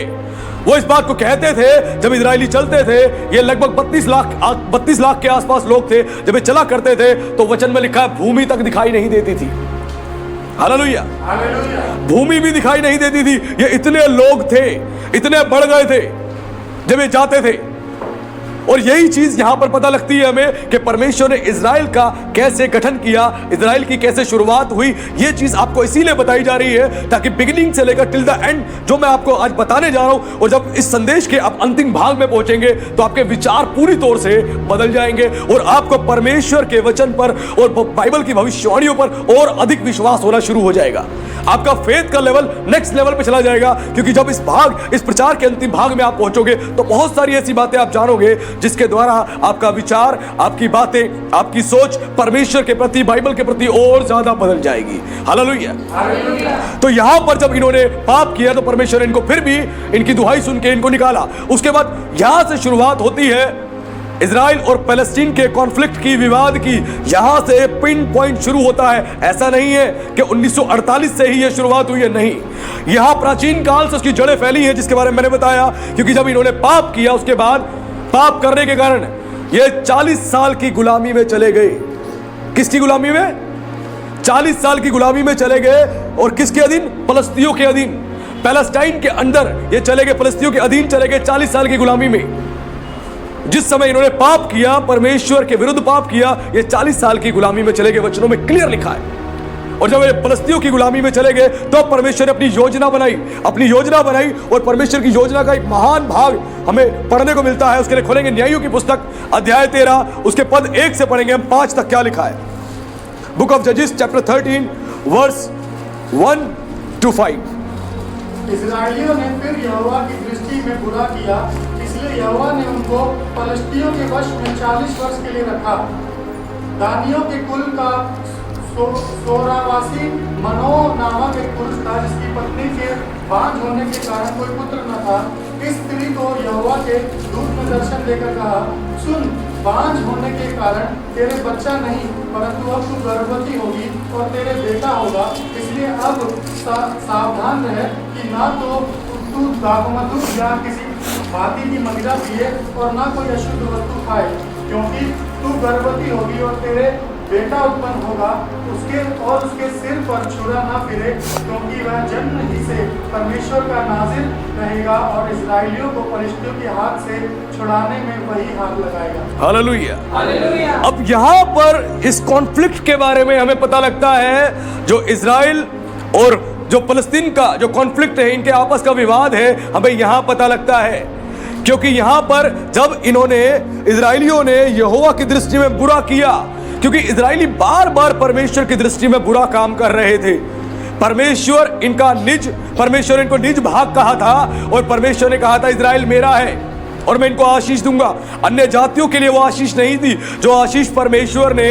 S1: वो इस बात को कहते थे, जब इजरायली चलते थे, ये लगभग 32 लाख के आसपास लोग थे, जब ये चला करते थे तो वचन में लिखा है भूमि तक दिखाई नहीं देती थी। हालेलुया। भूमि भी दिखाई नहीं देती थी। ये इतने लोग थे, इतने बढ़ गए थे जब ये जाते थे। और यही चीज यहां पर पता लगती है हमें कि परमेश्वर ने इजराइल का कैसे गठन किया, इजराइल की कैसे शुरुआत हुई। यह चीज आपको इसीलिए बताई जा रही है ताकि बिगिनिंग से लेकर टिल द एंड जो मैं आपको आज बताने जा रहा हूं, और जब इस संदेश के आप अंतिम भाग में पहुंचेंगे तो आपके विचार पूरी तौर से बदल जाएंगे और आपको परमेश्वर के वचन पर और बाइबल की भविष्यवाणियों पर और अधिक विश्वास होना शुरू हो जाएगा। आपका फेथ का लेवल नेक्स्ट लेवल पे चला जाएगा, क्योंकि जब इस प्रचार के अंतिम भाग में आप पहुंचोगे तो बहुत सारी ऐसी बातें आप जानोगे जिसके द्वारा आपका विचार, आपकी बातें, आपकी सोच परमेश्वर के प्रति, बाइबल के प्रति और ज्यादा बदल जाएगी। हालेलुया। तो यहां पर जब इन्होंने पाप किया तो परमेश्वर ने इनको फिर भी इनकी दुहाई सुन के इनको निकाला। उसके बाद यहां से शुरुआत होती है इजराइल और पैलेस्टीन के कॉन्फ्लिक्ट की, विवाद की। यहां से पिन पॉइंट शुरू होता है। ऐसा नहीं है कि 1948 से ही यह शुरुआत हुई है, नहीं। यहां प्राचीन काल से उसकी जड़ें फैली हैं, जिसके बारे में मैंने बताया। क्योंकि जब इन्होंने पाप किया, उसके बाद पाप करने के कारण ये 40 साल की गुलामी में चले गए। किसकी गुलामी में? 40 साल की गुलामी में चले गए। और किसके अधीन? फलस्तियों के अधीन। पैलेस्टाइन के अंदर ये चले गए, फलस्तियों के अधीन चले गए 40 साल की गुलामी में। जिस समय इन्होंने पाप किया, परमेश्वर के विरुद्ध पाप किया, ये 40 साल की गुलामी में चले गए। वचनों में क्लियर लिखा है। और जब ये फलस्तियों की गुलामी में चले गए तो परमेश्वर ने अपनी योजना बनाई। और परमेश्वर की योजना का एक महान भाग हमें पढ़ने को मिलता है। उसके लिए खोलेंगे न्यायों की पुस्तक अध्याय 13, उसके पद 1 से पढ़ेंगे हम 5 तक। क्या लिखा है? बुक ऑफ जजेस चैप्टर 13 वर्स 1 to 5।
S2: इस्राएलियों ने फिर यहोवा की दृष्टि में बुरा किया, इसलिए यहोवा ने उनको फलस्तियों के वश में 40 वर्ष के लिए रखा। दानियों के कुल का सोरावासी मनो नामक एक पुरुष था, जिसकी पत्नी के बांझ होने के कारण कोई पुत्र न था। इस स्त्री को यहोवा के दूत ने दर्शन देकर कहा, सुन, बांझ होने के कारण तेरे बच्चा नहीं, परंतु अब तू गर्भवती होगी और तेरे बेटा होगा। इसलिए अब सावधान रहे कि ना तो तू दाखमधु या किसी भांति की मदिरा पिए और ना कोई अशुद्ध वस्तु खाए, क्योंकि तू गर्भवती होगी और तेरे बेटा उत्पन्न होगा। उसके सिर पर छुरा ना फिरे, क्योंकि वह जन्म ही से परमेश्वर का नाज़िर रहेगा और इस्राएलियों को फलिश्तियों के हाथ से छुड़ाने में वही हाथ लगाएगा।
S1: हालेलुया। अब यहाँ पर इस कॉन्फ्लिक्ट के बारे में हमें पता लगता है, जो इजराइल और जो फलस्तीन का जो कॉन्फ्लिक्ट है, इनके आपस का विवाद है, हमें यहाँ पता लगता है। क्योंकि यहाँ पर जब इजराइलियों ने यहोवा की दृष्टि में बुरा किया, क्योंकि इजराइली बार बार परमेश्वर की दृष्टि में बुरा काम कर रहे थे। परमेश्वर इनको निज भाग कहा था और परमेश्वर ने कहा था इजराइल मेरा है और मैं इनको आशीष दूंगा। अन्य जातियों के लिए वो आशीष नहीं थी जो आशीष परमेश्वर ने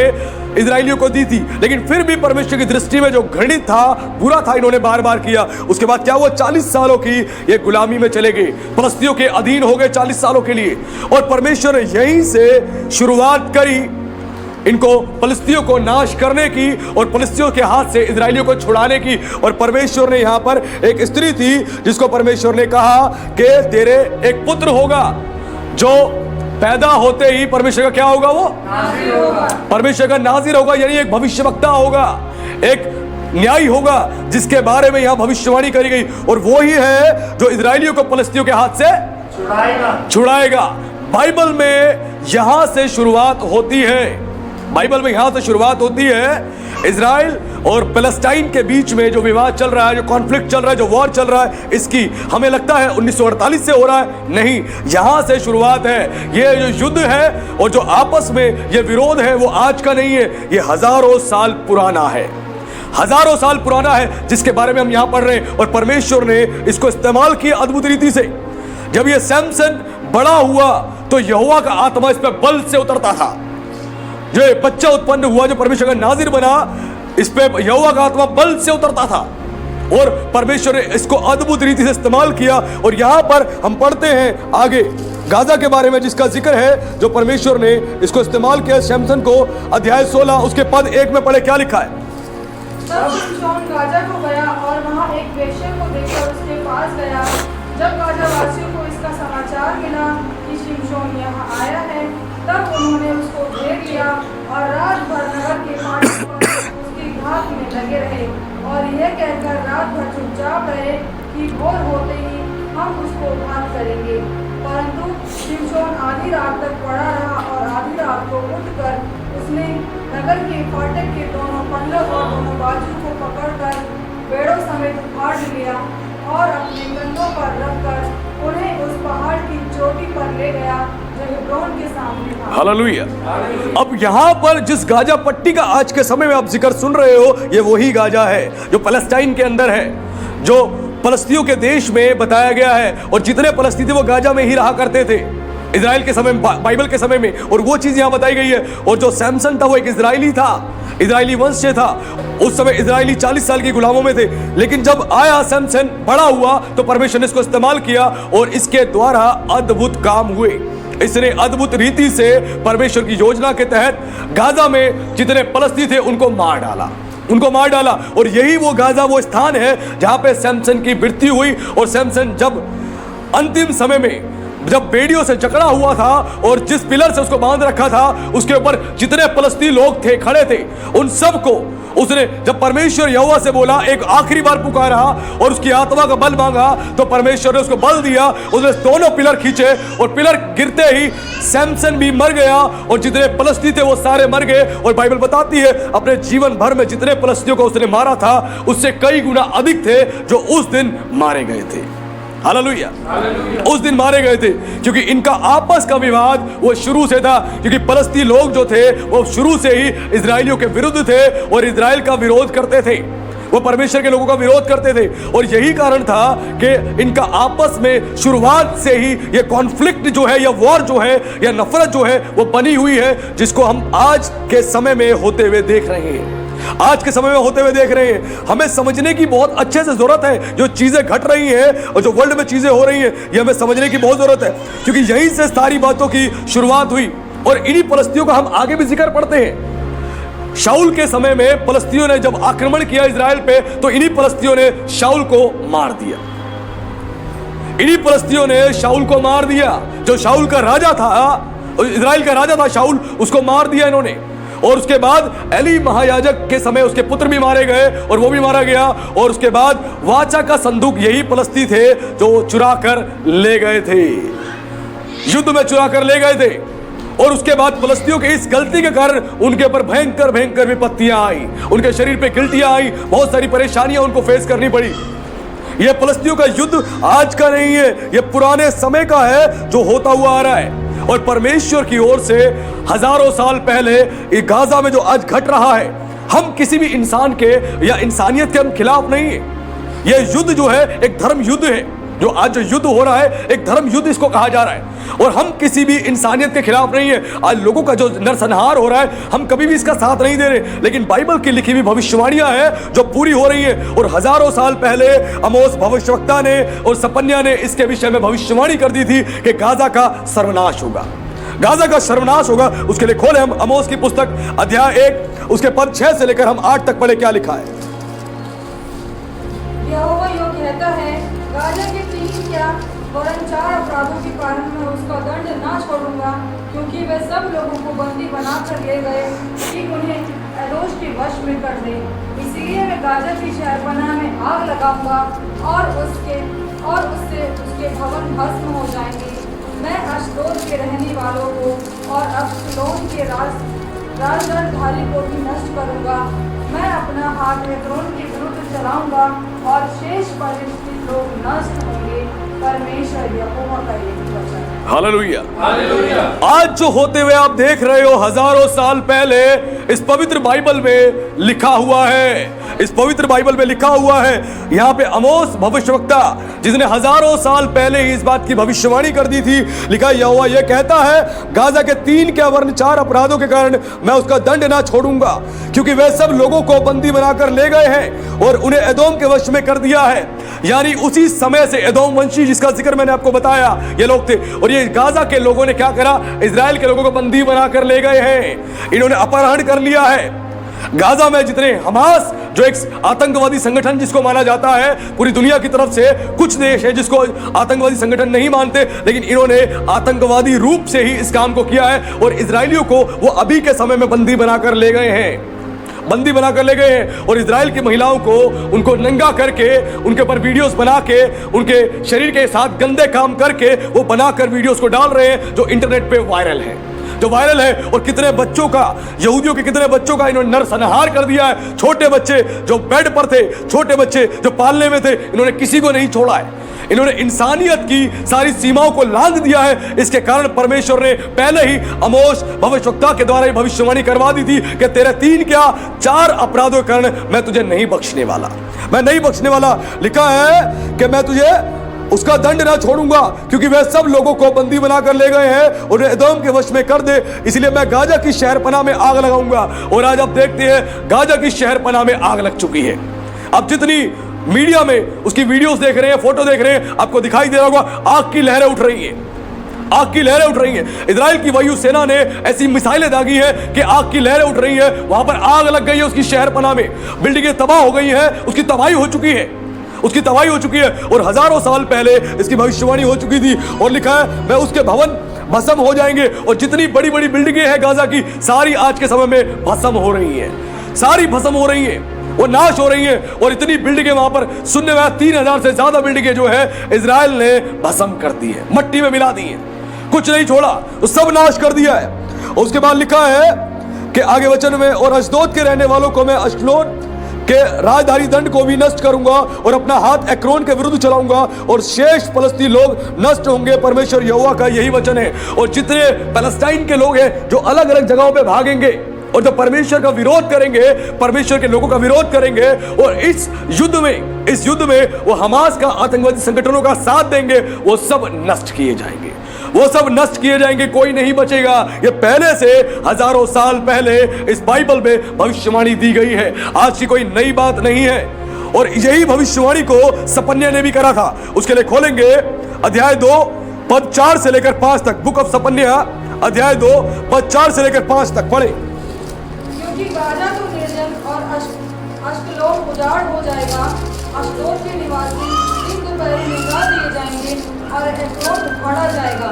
S1: इजराइलियों को दी थी। लेकिन फिर भी परमेश्वर की दृष्टि में जो घृणित था, बुरा था, इन्होंने बार बार किया। उसके बाद क्या हुआ? 40 सालों की ये गुलामी में चले गए, फलस्तियों के अधीन हो गए 40 सालों के लिए। और परमेश्वर ने यहीं से शुरुआत करी इनको फलस्तियों को नाश करने की और फलस्तियों के हाथ से इजराइलियों को छुड़ाने की। और परमेश्वर ने यहाँ पर एक स्त्री थी जिसको परमेश्वर ने कहा कि तेरे एक पुत्र होगा, जो पैदा होते ही परमेश्वर का क्या होगा? वो नाज़िर होगा। परमेश्वर का नाज़िर होगा, यानी एक भविष्यवक्ता होगा, एक न्यायी होगा, जिसके बारे में यहाँ भविष्यवाणी करी गई। और वो ही है जो इजराइलियों को फलस्तियों के हाथ से छुड़ाएगा। बाइबल में यहां से शुरुआत होती है। बाइबल में यहां से शुरुआत होती है। इजराइल और पैलेस्टाइन के बीच में जो विवाद चल रहा है, जो कॉन्फ्लिक्ट चल रहा है, जो वॉर चल रहा है, इसकी हमें लगता है 1948 से हो रहा है। नहीं, यहां से शुरुआत है। ये जो युद्ध है और जो आपस में ये विरोध है वो आज का नहीं है, ये हजारों साल पुराना है, हजारों साल पुराना है, जिसके बारे में हम यहां पढ़ रहे हैं। और परमेश्वर ने इसको इस्तेमाल किया अद्भुत रीति से। जब ये सैमसन बड़ा हुआ तो यहोवा का आत्मा इस पर बल से उतरता था। जो बच्चा उत्पन्न हुआ, जो परमेश्वर का नाजिर बना, इस पे यहोवा का आत्मा बल से उतरता था और परमेश्वर ने इसको अद्भुत रीति से इस्तेमाल किया। और यहां पर हम पढ़ते हैं आगे गाजा के बारे में, जिसका जिक्र है, जो परमेश्वर ने इसको इस्तेमाल किया सैमसन को। अध्याय 16 उसके पद 1 में पढ़े, क्या लिखा है?
S3: तब शिमशोन गाजा को गया और वहाँ एक वेश्या को देखकर उसके पास गया। जब गाजा वासियों को इसका समाचार मिला कि शिमशोन यहाँ आया है, तब उन्होंने उसको घेर लिया और रात भर नगर के फाटक पर उसकी घात में लगे रहे और यह कहकर रात भर चुपचाप रहे कि भोर होते ही हम उसको घात करेंगे। परंतु शिमशोन आधी रात तक पड़ा रहा और आधी रात को उठकर उसने नगर के फाटक के दोनों पल्लों और दोनों बाजू को पकड़कर बेड़ों समेत उखाड़ लिया और अपने कंधों पर रखकर उन्हें उस पहाड़ की चोटी पर ले गया जो हेब्रोन के सामने था।
S1: हालेलुया। अब यहाँ पर जिस गाजा पट्टी का आज के समय में आप जिक्र सुन रहे हो, ये वही गाजा है जो पैलेस्टाइन के अंदर है, जो फलस्तियों के देश में बताया गया है। और जितने फलस्ती थे वो गाजा में ही रहा करते थे इजराइल के समय में, बाइबल के समय में। और वो चीज यहाँ बताई गई है। और जो सैमसन था वो एक इजरायली था, इजरायली वंश से था। उस समय इजरायली 40 साल की गुलामों में थे। लेकिन जब आया सैमसन, बड़ा हुआ, तो परमेश्वर ने इसको इस्तेमाल किया और इसके द्वारा अद्भुत काम हुए। इसने अद्भुत रीति से परमेश्वर की योजना के तहत गाजा में जितने फलस्ती थे उनको मार डाला, उनको मार डाला। और यही वो गाजा, वो स्थान है जहां पे सैमसन की मृत्यु हुई। और सैमसन जब अंतिम समय में जब बेड़ियों से जकड़ा हुआ था और जिस पिलर से उसको बांध रखा था, उसके ऊपर जितने फलस्ती लोग थे, खड़े थे, उन सबको उसने, जब परमेश्वर यहोवा से बोला, एक आखिरी बार पुकारा और उसकी आत्मा का बल मांगा, तो परमेश्वर ने उसको बल दिया। उसने दोनों पिलर खींचे और पिलर गिरते ही सैमसन भी मर गया और जितने फलस्ती थे वो सारे मर गए। और बाइबल बताती है अपने जीवन भर में जितने फलस्तियों को उसने मारा था, उससे कई गुना अधिक थे जो उस दिन मारे गए थे। हालेलुया। उस दिन मारे गए थे क्योंकि इनका आपस का विवाद वो शुरू से था। क्योंकि फलस्ती लोग जो थे वो शुरू से ही इजरायलियों के विरुद्ध थे और इजराइल का विरोध करते थे, वो परमेश्वर के लोगों का विरोध करते थे। और यही कारण था कि इनका आपस में शुरुआत से ही ये कॉन्फ्लिक्ट जो है, या वॉर जो है, या नफरत जो है, वो बनी हुई है, जिसको हम आज के समय में होते हुए देख रहे हैं। आज के समय में होते हुए देख रहे हैं। हमें समझने की बहुत अच्छे से जरूरत है। जो चीजें घट रही हैं और जो वर्ल्ड में चीजें हो रही हैं, ये हमें समझने की बहुत जरूरत है, क्योंकि यहीं से सारी बातों की शुरुआत हुई। और इन्हीं फलस्तियों का हम आगे भी जिक्र पढ़ते हैं। शाऊल के समय में फलस्तियों ने जब आक्रमण किया इजराइल पे, तो इन्हीं फलस्तियों ने शाऊल को मार दिया। इन्हीं फलस्तियों ने शाऊल को मार दिया। जो शाऊल का राजा था, इजराइल का राजा था शाऊल, उसको मार दिया इन्होंने। और उसके बाद एली महायाजक के समय उसके पुत्र भी मारे गए और वो भी मारा गया। और उसके बाद वाचा का संदूक यही फलस्ती थे जो चुरा कर ले गए थे, युद्ध में चुरा कर ले गए थे। और उसके बाद फलस्तियों के इस गलती के कारण उनके ऊपर भयंकर भयंकर विपत्तियां आई, उनके शरीर पे गिल्टियां आई, बहुत सारी परेशानियां उनको फेस करनी पड़ी। यह फलस्तियों का युद्ध आज का नहीं है, यह पुराने समय का है जो होता हुआ आ रहा है। और परमेश्वर की ओर से हजारों साल पहले ये गाजा में जो आज घट रहा है, हम किसी भी इंसान के या इंसानियत के हम खिलाफ नहीं है। यह युद्ध जो है एक धर्म युद्ध है। जो आज जो युद्ध हो रहा है एक धर्म युद्ध इसको कहा जा रहा है। और हम किसी भी इंसानियत के खिलाफ नहीं है। आज लोगों का जो नरसंहार हो रहा है, हम कभी भी इसका साथ नहीं दे रहे। लेकिन बाइबल की लिखी हुई भविष्यवाणियां हैं जो पूरी हो रही है। और हजारों साल पहले अमोस भविष्यवक्ता ने और सपन्या ने इसके विषय में भविष्यवाणी कर दी थी कि गाजा का सर्वनाश होगा, गाजा का सर्वनाश होगा। उसके लिए खोले हम अमोस की पुस्तक अध्याय 1 उसके पद 6 से लेकर हम 8 तक पढ़े, क्या लिखा है।
S3: यहोवा यूं कहता है, गाजा के 3 क्या वरन 4 अपराधों के कारण मैं उसका दंड ना छोड़ूंगा, क्योंकि वे सब लोगों को बंदी बनाकर ले गए कि उन्हें एलोश के वश में कर दे। इसीलिए मैं गाजा की शहरपनाह में आग लगाऊंगा और उससे उसके भवन भस्म हो जाएंगे। मैं अश्दोद के रहने वालों को और अब्सलोन के राजधानी को भी नष्ट करूंगा। मैं अपना हाथ हेब्रोन के विरुद्ध चलाऊंगा और शेष फलिस्तीनी लोग नष्ट होंगे। परमेश्वर यहोवा का यही वचन है।
S1: हालेलुया। आज जो होते हुए आप देख रहे हो, हजारों साल पहले इस पवित्र बाइबल में लिखा हुआ है। इस पवित्र बाइबल में लिखा हुआ है। यहाँ पे आमोस भविष्यवक्ता, जिसने हजारों साल पहले ही इस बात की भविष्यवाणी कर दी थी, लिखा यहोवा ये कहता है, गाजा के 3 क्या वरन 4 अपराधों के कारण मैं उसका दंड ना छोड़ूंगा, क्योंकि वे सब लोगों को बंदी बनाकर ले गए हैं और उन्हें एदोम के वश में कर दिया है। यानी उसी समय से एदोम वंशी, जिसका जिक्र मैंने आपको बताया, ये लोग थे। और ये गाजा के लोगों ने क्या करा? इजराइल के लोगों को बंदी बनाकर ले गए हैं। इन्होंने अपहरण कर लिया है। गाजा में जितने हमास, जो एक आतंकवादी संगठन जिसको माना जाता है पूरी दुनिया की तरफ से, कुछ देश है जिसको आतंकवादी संगठन नहीं मानते, लेकिन इन्होंने आतंकवादी रूप से ही इस काम को किया है और इजरायलियों को वो अभी के समय में बंदी बनाकर ले गए हैं। बंदी बनाकर ले गए हैं और इजराइल की महिलाओं को, उनको नंगा करके, उनके ऊपर वीडियोस बना के, उनके शरीर के साथ गंदे काम करके वो बनाकर वीडियोस को डाल रहे हैं, जो इंटरनेट पे वायरल है, जो वायरल है। और कितने बच्चों का, यहूदियों के कितने बच्चों का इन्होंने नरसंहार कर दिया है। छोटे बच्चे जो बेड पर थे, छोटे बच्चे जो पालने में थे, इन्होंने किसी को नहीं छोड़ा है। इन्होंने इंसानियत की सारी सीमाओं को लांघ दिया है। इसके कारण परमेश्वर ने पहले ही आमोस भविष्यवक्ता के द्वारा भविष्यवाणी करवा दी थी कि तेरे 3 क्या 4 अपराधों के कारण मैं तुझे नहीं बख्शने वाला, मैं नहीं बख्शने वाला। लिखा है कि मैं तुझे उसका दंड ना छोड़ूंगा, क्योंकि वे सब लोगों को बंदी बनाकर ले गए हैं और एदोम के वश में कर दे। इसलिए मैं गाजा की शहरपनाह में आग लगाऊंगा। और आज आप देखते हैं गाजा की शहरपनाह में आग लग चुकी है। अब जितनी मीडिया में उसकी वीडियोस देख रहे हैं, फोटो देख रहे हैं, आपको दिखाई दे रहा होगा, आग की लहरें उठ रही हैं, आग की लहरें उठ रही हैं। इजराइल की वायुसेना ने ऐसी मिसाइलें दागी है कि आग की लहरें उठ रही है। वहां पर आग लग गई है उसकी शहरपनाह में, बिल्डिंगें तबाह हो गई हैं, उसकी तबाही हो चुकी है, उसकी तबाही हो चुकी है। और हजारों साल पहले इसकी भविष्यवाणी हो चुकी थी और लिखा है मैं उसके भवन भस्म हो जाएंगे। और जितनी बड़ी बड़ी बिल्डिंगें हैं गाजा की, सारी आज के समय में भस्म हो रही हैं, सारी भस्म हो रही हैं, वो नाश हो रही है। और इतनी बिल्डिंगें वहां पर, सुनने में 3000 से ज्यादा बिल्डिंगें जो है इजराइल ने भस्म कर दी है, मट्टी में मिला दी है, कुछ नहीं छोड़ा, वो सब नाश कर दिया है। उसके बाद लिखा है कि आगे वचन में, और अशदोद के रहने वालों को मैं अश्लोन के राजधानी दंड को भी नष्ट करूंगा और अपना हाथ एक्रोन के विरुद्ध चलाऊंगा और शेष फलस्तीनी लोग नष्ट होंगे। परमेश्वर यहोवा का यही वचन है। और जितने पैलेस्टाइन के लोग हैं जो अलग अलग जगहों पे भागेंगे और जो परमेश्वर का विरोध करेंगे, परमेश्वर के लोगों का विरोध करेंगे, और इस युद्ध में वो हमास का, आतंकवादी संगठनों का साथ देंगे, वो सब नष्ट किए जाएंगे, वो सब नष्ट किए जाएंगे, कोई नहीं बचेगा। ये पहले से हजारों साल पहले इस बाइबल में भविष्यवाणी दी गई है, आज की कोई नई बात नहीं है। और यही भविष्यवाणी को सपन्या ने भी करा था। उसके लिए खोलेंगे अध्याय 2 पद 4 से लेकर 5 तक। बुक ऑफ सपन्या अध्याय 2 पद 4 से लेकर 5 तक पढ़े।
S3: क्योंकि गाजा तो निर्जन और अश्कलोन उजाड़ हो जाएगा, अश्दोद के निवासी दिन दोपहर में उड़ा दिए जाएंगे और एक्रोन उखाड़ा जाएगा।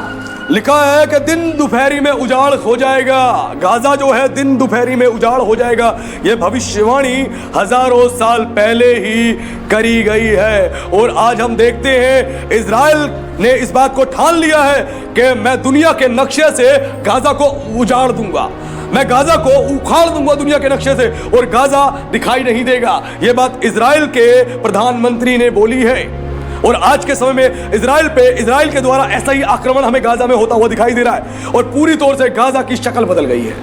S1: लिखा है कि दिन दोपहरी में उजाड़ हो जाएगा, गाजा जो है दिन दोपहरी में उजाड़ हो जाएगा। यह भविष्यवाणी हजारों साल पहले ही करी गई है। और आज हम देखते हैं इजराइल ने इस बात को ठान लिया है कि मैं दुनिया के नक्शे से गाजा को उजाड़ दूंगा, मैं गाजा को उखाड़ दूंगा दुनिया के नक्शे से, और गाजा दिखाई नहीं देगा। यह बात इजराइल के प्रधानमंत्री ने बोली है। और आज के समय में इजराइल के द्वारा ऐसा ही आक्रमण हमें गाजा में होता हुआ दिखाई दे रहा है। और पूरी तौर से गाजा की शक्ल बदल गई है,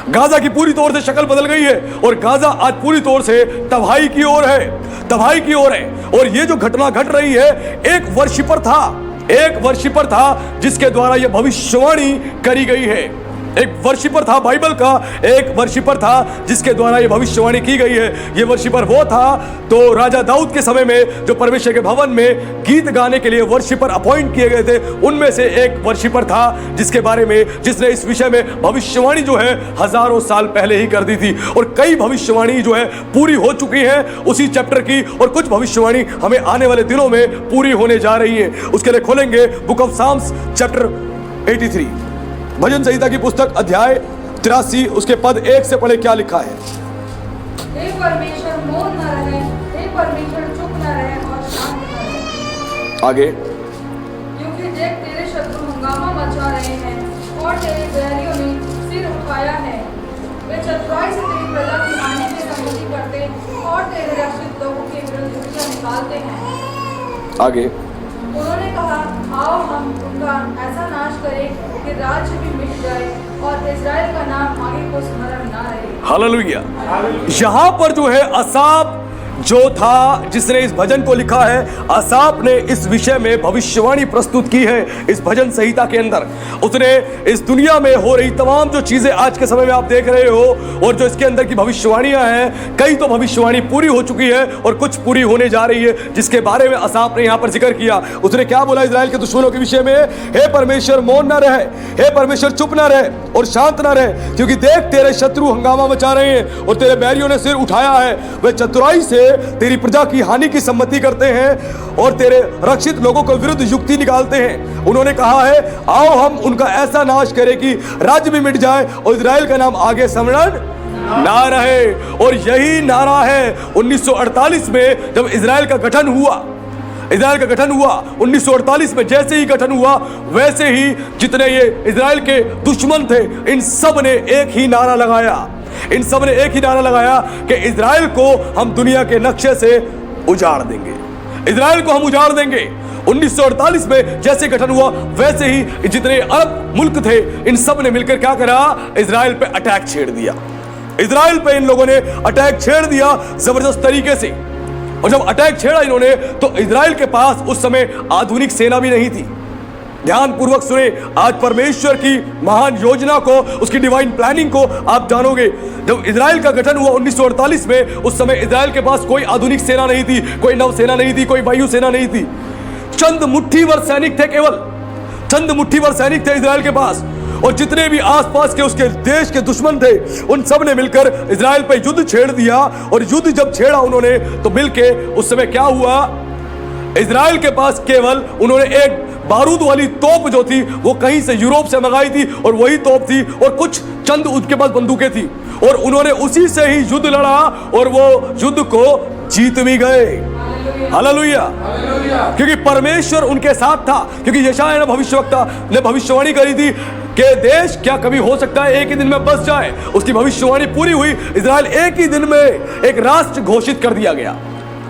S1: गाजा की पूरी तौर से शक्ल बदल गई है। और गाजा आज पूरी तौर से तबाही की ओर है, तबाही की ओर है। और ये जो घटना घट रही है, एक वर्शिपर था जिसके द्वारा यह भविष्यवाणी करी गई है। एक वर्शिपर था, बाइबल का एक वर्शिपर था जिसके द्वारा ये भविष्यवाणी की गई है। ये वर्शिपर वो था तो राजा दाऊद के समय में जो परमेश्वर के भवन में गीत गाने के लिए वर्शिपर अपॉइंट किए गए थे, उनमें से एक वर्शिपर था जिसने इस विषय में भविष्यवाणी जो है हजारों साल पहले ही कर दी थी। और कई भविष्यवाणी जो है पूरी हो चुकी है उसी चैप्टर की, और कुछ भविष्यवाणी हमें आने वाले दिनों में पूरी होने जा रही है। उसके लिए खोलेंगे बुक ऑफ साम्स चैप्टर 83, भजन संहिता की पुस्तक अध्याय 83, उसके पद 1 से पढ़े क्या लिखा है।
S3: हे परमेश्वर मौन न रहे, हे परमेश्वर चुप न रहे और शांत न रहे।
S1: आगे,
S3: क्योंकि देख तेरे शत्रु हंगामा मचा रहे हैं और तेरे बैरियों ने सिर उठाया है। वे चतुराई से तेरी प्रजा की हानि की संगति करते और तेरे रक्षित लोगों के विरुद्ध युक्तियां निकालते हैं।
S1: आगे
S3: उन्होंने कहा, आओ हम उनका ऐसा नाश करें कि राज्य भी मिट जाए और इजराइल का नाम आगे को स्मरण ना रहे।
S1: हालेलुया। यहां पर जो है असाफ जो था जिसने इस भजन को लिखा है, असाफ ने इस विषय में भविष्यवाणी प्रस्तुत की है इस भजन संहिता के अंदर। उसने इस दुनिया में हो रही तमाम जो चीजें आज के समय में आप देख रहे हो और जो इसके अंदर की भविष्यवाणियां हैं, कई तो भविष्यवाणी पूरी हो चुकी है और कुछ पूरी होने जा रही है, जिसके बारे में असाफ ने यहां पर जिक्र किया। उसने क्या बोला इजराइल के दुश्मनों के विषय में? हे परमेश्वर मौन न रहे, हे परमेश्वर चुप न रहे और शांत न रहे, क्योंकि देख तेरे शत्रु हंगामा मचा रहे हैं और तेरे बैरियों ने सिर उठाया है। वे चतुराई से तेरी प्रजा की हानि की सम्मति करते हैं और तेरे रक्षित लोगों को विरुद्ध युक्ति निकालते हैं। उन्होंने कहा है, आओ हम उनका ऐसा नाश करें कि राज्य भी मिट जाए और इजराइल का नाम आगे स्मरण ना रहे। और यही नारा है 1948 में जब इजराइल का गठन हुआ। इजराइल का गठन हुआ 1948 में, जैसे ही गठन हुआ वैसे ही जितने ये इजराइल के दुश्मन थे, इन सब ने एक ही नारा लगाया। इन सब ने एक ही नारा लगाया कि इजराइल को हम दुनिया के नक्शे से उजाड़ देंगे, इजराइल को हम उजाड़ देंगे। 1948 में जैसे गठन हुआ वैसे ही जितने अरब मुल्क थे, इन सब ने मिलकर क्या करा? इजराइल पे अटैक छेड़ दिया। इजराइल पे इन लोगों ने अटैक छेड़ दिया जबरदस्त तरीके से। और जब अटैक छेड़ा इन्होंने, तो इजराइल के पास उस समय आधुनिक सेना भी नहीं थी। ध्यान पूर्वक सुने, आज परमेश्वर की महान योजना को, उसकी डिवाइन प्लानिंग को आप जानोगे। जब इजराइल का गठन हुआ 1948 में, उस समय इजराइल के पास कोई आधुनिक सेना नहीं थी, कोई नौसेना नहीं थी, कोई वायु सेना नहीं थी। चंद मुट्ठी भर सैनिक थे, केवल चंद मुट्ठी भर सैनिक थे इजराइल के पास। और जितने भी आसपास के उसके देश के दुश्मन थे, उन सब ने मिलकर इजराइल पे युद्ध छेड़ दिया। और युद्ध जब छेड़ा उन्होंने, तो मिलके उस समय क्या हुआ? इजराइल के पास केवल उन्होंने एक बारूद वाली तोप जो थी वो कहीं से यूरोप से मंगाई थी, और वही तोप थी, और कुछ चंद उनके पास बंदूकें थी, और उन्होंने उसी से ही युद्ध लड़ा और वो युद्ध को जीत भी गए। हालेलुया। क्योंकि परमेश्वर उनके साथ था। क्योंकि यशायाह भविष्यवक्ता ने भविष्यवाणी करी थी कि देश क्या कभी हो सकता है एक ही दिन में बस जाए। उसकी भविष्यवाणी पूरी हुई। इजराइल एक ही दिन में एक राष्ट्र घोषित कर दिया गया।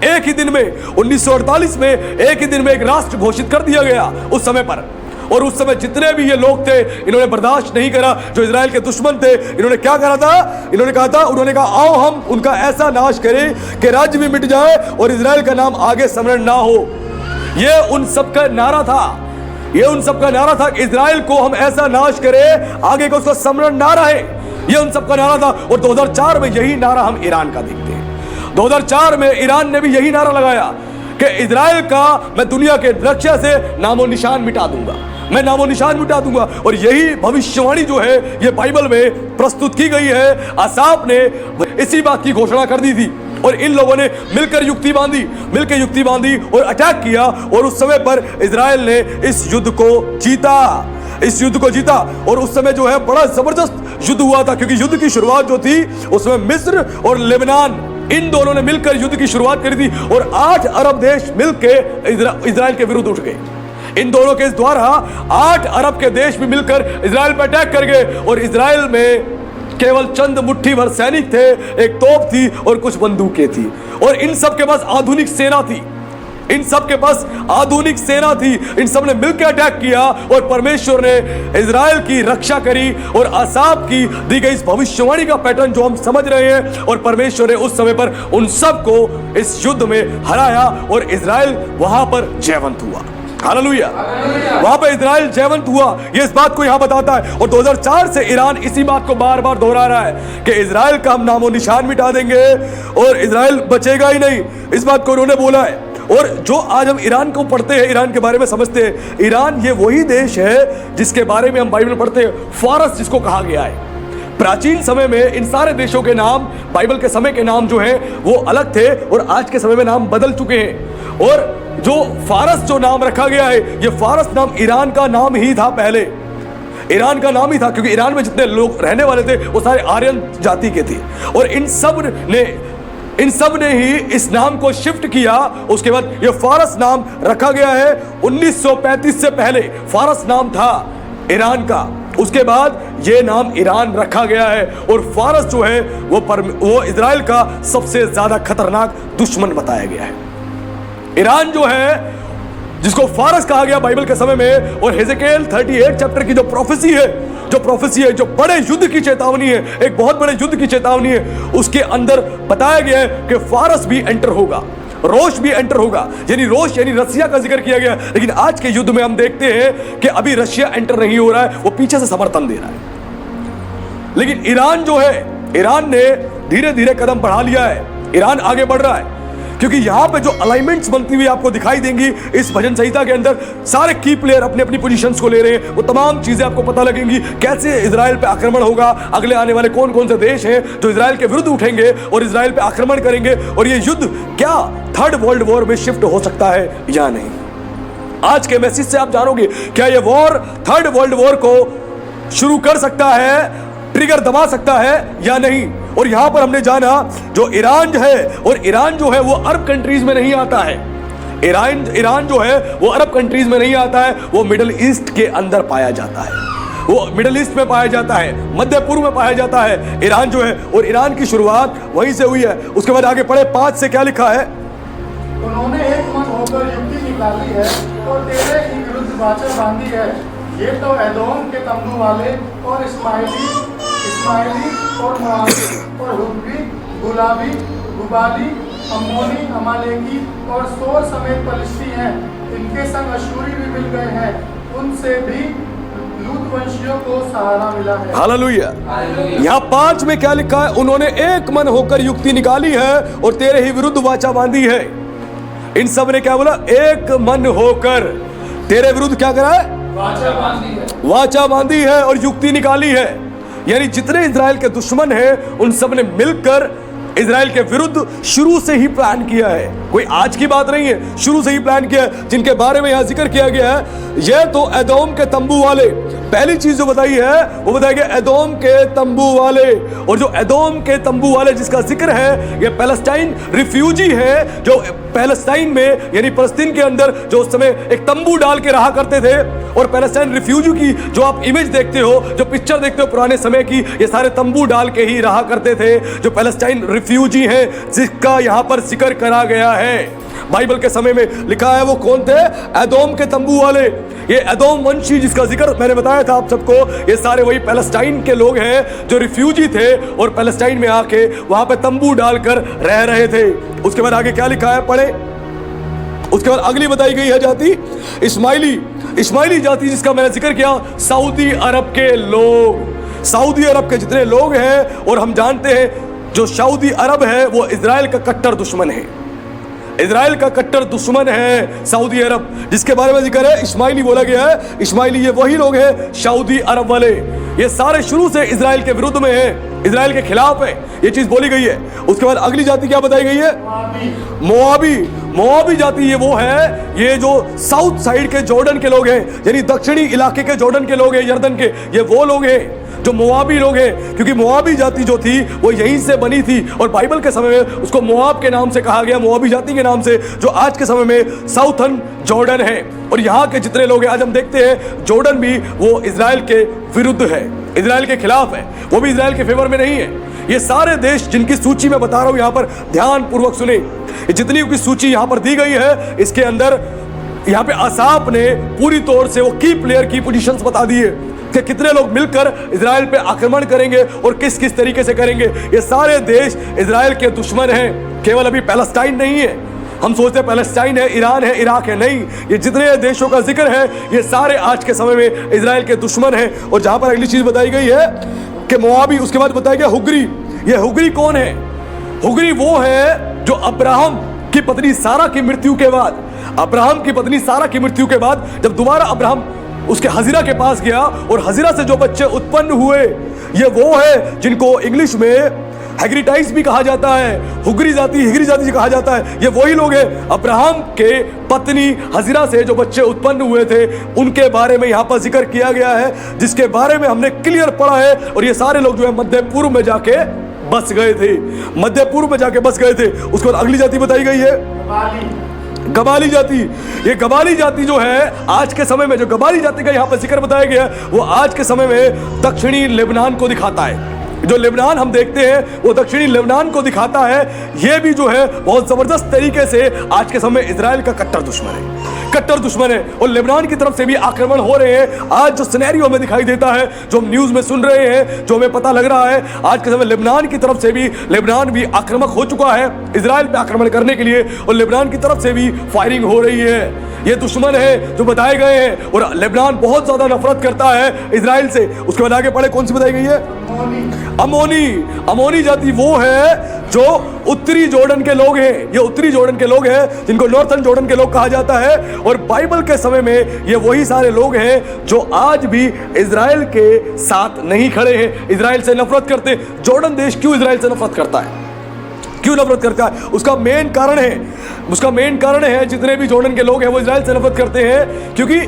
S1: एक ही दिन में 1948 में एक ही दिन में एक राष्ट्र घोषित कर दिया गया उस समय पर। और उस समय जितने भी ये लोग थे, इन्होंने बर्दाश्त नहीं करा। जो इजराइल के दुश्मन थे, इन्होंने क्या करा था? इन्होंने कहा आओ हम उनका ऐसा नाश करें कि राज्य भी मिट जाए और इजराइल का नाम आगे स्मरण ना हो। ये उन सब का नारा था। ये उन सब का नारा था कि इजराइल को हम ऐसा नाश करें, आगे को उसका स्मरण ना रहे। ये उन सब का नारा था। और 2004 में यही नारा हम ईरान का देखते हैं। 2004 में ईरान ने भी यही नारा लगाया कि इजराइल का मैं दुनिया के नक्शे से नामो निशान मिटा दूंगा, मैं नामो निशान मिटा दूंगा। और यही भविष्यवाणी जो है ये बाइबल में प्रस्तुत की गई है। आसाफ ने इसी बात की घोषणा कर दी थी और इन लोगों ने मिलकर युक्ति बांधी और अटैक किया। और उस समय पर इजराइल ने इस युद्ध को जीता। और उस समय जो है बड़ा जबरदस्त युद्ध हुआ था, क्योंकि युद्ध की शुरुआत जो थी उसमें मिस्र और लेबनान इन दोनों ने मिलकर युद्ध की शुरुआत करी थी। और 8 अरब देश मिलकर इजराइल के विरुद्ध उठ गए। इन दोनों के द्वारा 8 अरब के देश भी मिलकर इजराइल पर अटैक कर गए। और इजराइल में केवल चंद मुट्ठी भर सैनिक थे, एक तोप थी और कुछ बंदूकें थी। और इन सब के पास आधुनिक सेना थी। इन सब ने मिलकर अटैक किया और परमेश्वर ने इजराइल की रक्षा करी। और आसाफ की दी गई इस भविष्यवाणी का पैटर्न जो हम समझ रहे हैं, और परमेश्वर ने उस समय पर उन सब को इस युद्ध में हराया और इजराइल वहां पर जयवंत हुआ। हालेलुया। वहां पर इजराइल जयवंत हुआ। ये इस बात को यहां बताता है। और 2004 से ईरान इसी बात को बार बार दोहरा रहा है कि इजराइल का हम नामो निशान मिटा देंगे और इजराइल बचेगा ही नहीं। इस बात को उन्होंने बोला है। और जो आज हम ईरान को पढ़ते हैं, ईरान के बारे में समझते हैं, ईरान ये वही देश है जिसके बारे में हम बाइबल में पढ़ते हैं, फारस जिसको कहा गया है। प्राचीन समय में इन सारे देशों के नाम, बाइबल के समय के नाम जो है वो अलग थे और आज के समय में नाम बदल चुके हैं। और जो फारस जो नाम रखा गया है, ये फारस नाम ईरान का नाम ही था पहले। ईरान का नाम ही था, क्योंकि ईरान में जितने लोग रहने वाले थे वो सारे आर्यन जाति के थे। और इन सब ने ही इस नाम को शिफ्ट किया। उसके बाद ये फारस नाम रखा गया है। 1935 से पहले फारस नाम था ईरान का। उसके बाद ये नाम ईरान रखा गया है और फारस जो है वो इजराइल का सबसे ज्यादा खतरनाक दुश्मन बताया गया है। ईरान जो है जिसको फारस कहा गया बाइबल के समय में, और हेजेकेल 38 चैप्टर की जो प्रोफेसी है, जो बड़े युद्ध की चेतावनी है, एक बहुत बड़े युद्ध की चेतावनी है, उसके अंदर बताया गया है कि फारस भी एंटर होगा, रोश भी एंटर होगा। यानी रोश यानी रसिया का जिक्र किया गया। लेकिन आज के युद्ध में हम देखते हैं कि अभी रशिया एंटर नहीं हो रहा है, वो पीछे से समर्थन दे रहा है। लेकिन ईरान जो है, ईरान ने धीरे धीरे कदम बढ़ा लिया है, ईरान आगे बढ़ रहा है, क्योंकि यहां पे जो अलाइनमेंट्स बनती हुई आपको दिखाई देंगी इस भजन संहिता के अंदर, सारे की प्लेयर अपनी अपनी पोजीशंस को ले रहे हैं। वो तमाम चीजें आपको पता लगेंगी, कैसे इजराइल पे आक्रमण होगा, अगले आने वाले कौन कौन से देश हैं जो इजराइल के विरुद्ध उठेंगे और इजराइल पे आक्रमण करेंगे, और ये युद्ध क्या थर्ड वर्ल्ड वॉर में शिफ्ट हो सकता है या नहीं। आज के मैसेज से आप जानोगे क्या ये वॉर थर्ड वर्ल्ड वॉर को शुरू कर सकता है, ट्रिगर दबा सकता है या नहीं। और यहां पर हमने जाना जो ईरान है, और ईरान जो है वो अरब कंट्रीज में नहीं आता है, ईरान जो है वो अरब कंट्रीज में नहीं आता है, वो मिडिल ईस्ट के अंदर पाया जाता है, वो मिडिल ईस्ट में पाया जाता है, मध्य पूर्व में पाया जाता है ईरान जो है। और ईरान की शुरुआत वहीं से हुई है। उसके बाद आगे पढ़े 5 से क्या लिखा है,
S2: उन्होंने एक मन होकर युक्ति निकाली है और तेरे ही विरुद्ध वाचा बांधी है। ये तो एदोम के तंबू वाले और इस्माइली और मोआबी और हुब्बी, गुलाबी, गुबाली, अम्मोनी, अमालेकी और सोर समेत पलिश्ती हैं। इनके संग अशूरी भी मिल गए हैं, उनसे भी लूत वंशियों को सहारा मिला है।
S1: हालेलुया। यहाँ 5 में क्या लिखा है, उन्होंने एक मन होकर युक्ति निकाली है और तेरे ही विरुद्ध वाचा बांधी है। इन सब ने क्या बोला, एक मन होकर तेरे विरुद्ध क्या करा है, वाचा बांधी है और युक्ति निकाली है। यानी जितने इजराइल के दुश्मन हैं उन सब ने मिलकर इजराइल के विरुद्ध शुरू से ही प्लान किया है। कोई आज की बात नहीं है, शुरू से ही प्लान किया है, जिनके बारे में यहां जिक्र किया गया है। यह तो एदोम के तंबू वाले, पहली चीज जो बताई है वो बताया गया एदोम के तंबू वाले। और जो एदोम के तंबू वाले जिसका जिक्र है, ये पैलेस्टाइन रिफ्यूजी है, जो पैलेस्टाइन में यानी फलस्तीन के अंदर जो उस समय एक तंबू डाल के रहा करते थे। और पैलेस्टाइन रिफ्यूजी की जो आप इमेज देखते हो, जो पिक्चर देखते हो पुराने समय की, ये सारे तंबू डाल के ही रहा करते थे। जो पैलेस्टाइन रिफ्यूजी है जिसका यहां पर जिक्र करा गया है बाइबल के समय में लिखा है, वो कौन थे, एदोम के तंबू वाले। ये एदोम वंशी जिसका जिक्र मैंने बताया था आप सबको, ये सारे वही पैलेस्टाइन के लोग हैं जो रिफ्यूजी थे और पैलेस्टाइन में आके वहां पे तंबू डालकर रह रहे थे। उसके बाद आगे क्या लिखा है, पढ़े। उसके बाद अगली बताई गई है जाति इस्माइली जाति, जिसका मैंने जिक्र किया, सऊदी अरब के लोग, सऊदी अरब के जितने लोग हैं। और हम जानते हैं जो सऊदी अरब है वो इजराइल का कट्टर दुश्मन है, इजराइल का कट्टर दुश्मन है सऊदी अरब, जिसके बारे में जिक्र है इस्माइली बोला गया है। इस्माइली ये वही लोग हैं सऊदी अरब वाले, ये सारे शुरू से इजराइल के विरुद्ध में हैं, इजराइल के खिलाफ है, ये चीज बोली गई है। उसके बाद अगली जाति क्या बताई गई है, मोआबी जाति। ये वो है, ये जो साउथ साइड के जॉर्डन के लोग हैं, यानी दक्षिणी इलाके के जॉर्डन के लोग हैं, यर्दन के, ये वो लोग हैं जो मोआबी लोग हैं। क्योंकि मोआबी जाति जो थी वो यहीं से बनी थी और बाइबल के समय में उसको मोआब के नाम से कहा गया, मोआबी जाति के नाम से, जो आज के समय में साउथर्न जॉर्डन है। और यहाँ के जितने लोग हैं, आज हम देखते हैं जॉर्डन भी वो इजराइल के विरुद्ध है, इजराइल के खिलाफ है, वो भी इजराइल के फेवर में नहीं है। ये सारे देश जिनकी सूची मैं बता रहा हूं, यहाँ पर ध्यान पूर्वक सुने, जितनी की सूची यहाँ पर दी गई है, इसके अंदर यहाँ पे आसाप ने पूरी तौर से वो की प्लेयर की पोजीशंस बता दी है कि कितने लोग मिलकर इजराइल पे आक्रमण करेंगे और किस किस तरीके से करेंगे। ये सारे देश इजराइल के दुश्मन हैं, केवल अभी पैलेस्टाइन नहीं है। हम सोचते हैं पैलेस्टाइन है, ईरान है, इराक है, नहीं, ये जितने देशों का जिक्र है ये सारे आज के समय में इजराइल के दुश्मन हैं। और जहां पर अगली चीज बताई गई है कि मोआबी, उसके बाद बताया गया हुग्री। ये हुग्री कौन है, हुग्री वो है जो अब्राहम की पत्नी सारा की मृत्यु के बाद, अब्राहम की पत्नी सारा की मृत्यु के बाद जब दोबारा अब्राहम उसके हजीरा के पास गया और हजीरा से जो बच्चे उत्पन्न हुए, ये वो है जिनको इंग्लिश में हेग्रिटाइज भी कहा जाता है, हुग्री जाति, हिग्री जाति कहा जाता है। ये वही लोग हैं, अब्राहम के पत्नी हजीरा से जो बच्चे उत्पन्न हुए थे उनके बारे में यहाँ पर जिक्र किया गया है, जिसके बारे में हमने क्लियर पढ़ा है। और ये सारे लोग जो है मध्य पूर्व में जाके बस गए थे, मध्य पूर्व में जाके बस गए थे। उसके बाद अगली जाति बताई गई है गबाली जाति, ये गबाली जाति जो है आज के समय में, जो गबाली जाति का यहाँ पर जिक्र बताया गया है, वो आज के समय में दक्षिणी लेबनान को दिखाता है। जो लेबनान हम देखते हैं वो दक्षिणी लेबनान को दिखाता है। ये भी जो है बहुत जबरदस्त तरीके से आज के समय इजराइल का कट्टर दुश्मन है, कट्टर दुश्मन है। और लेबनान की तरफ से भी आक्रमण हो रहे हैं। आज जो सिनेरियो हमें दिखाई देता है, जो हम न्यूज में सुन रहे हैं, जो हमें पता लग रहा है, आज के समय लेबनान की तरफ से भी, लेबनान भी आक्रामक हो चुका है इजराइल पे आक्रमण करने के लिए, और लेबनान की तरफ से भी फायरिंग हो रही है। ये दुश्मन है जो बताए गए हैं, और लेबनान बहुत ज्यादा नफरत करता है इजराइल से। उसके बाद आगे पढ़े, कौन सी बताई गई है? अमोनी। अमोनी जाति वो है जो उत्तरी जॉर्डन के लोग हैं। ये उत्तरी जॉर्डन के लोग हैं जिनको नॉर्थन जॉर्डन के लोग कहा जाता है। और बाइबल के समय में ये वही सारे लोग हैं जो आज भी इजराइल के साथ नहीं खड़े हैं, इजराइल से नफरत करते हैं। जॉर्डन देश क्यों इजराइल से नफरत करता है? क्यों नफरत करता है? उसका मेन कारण है जितने भी जॉर्डन के लोग हैं वो इजराइल से नफरत करते हैं क्योंकि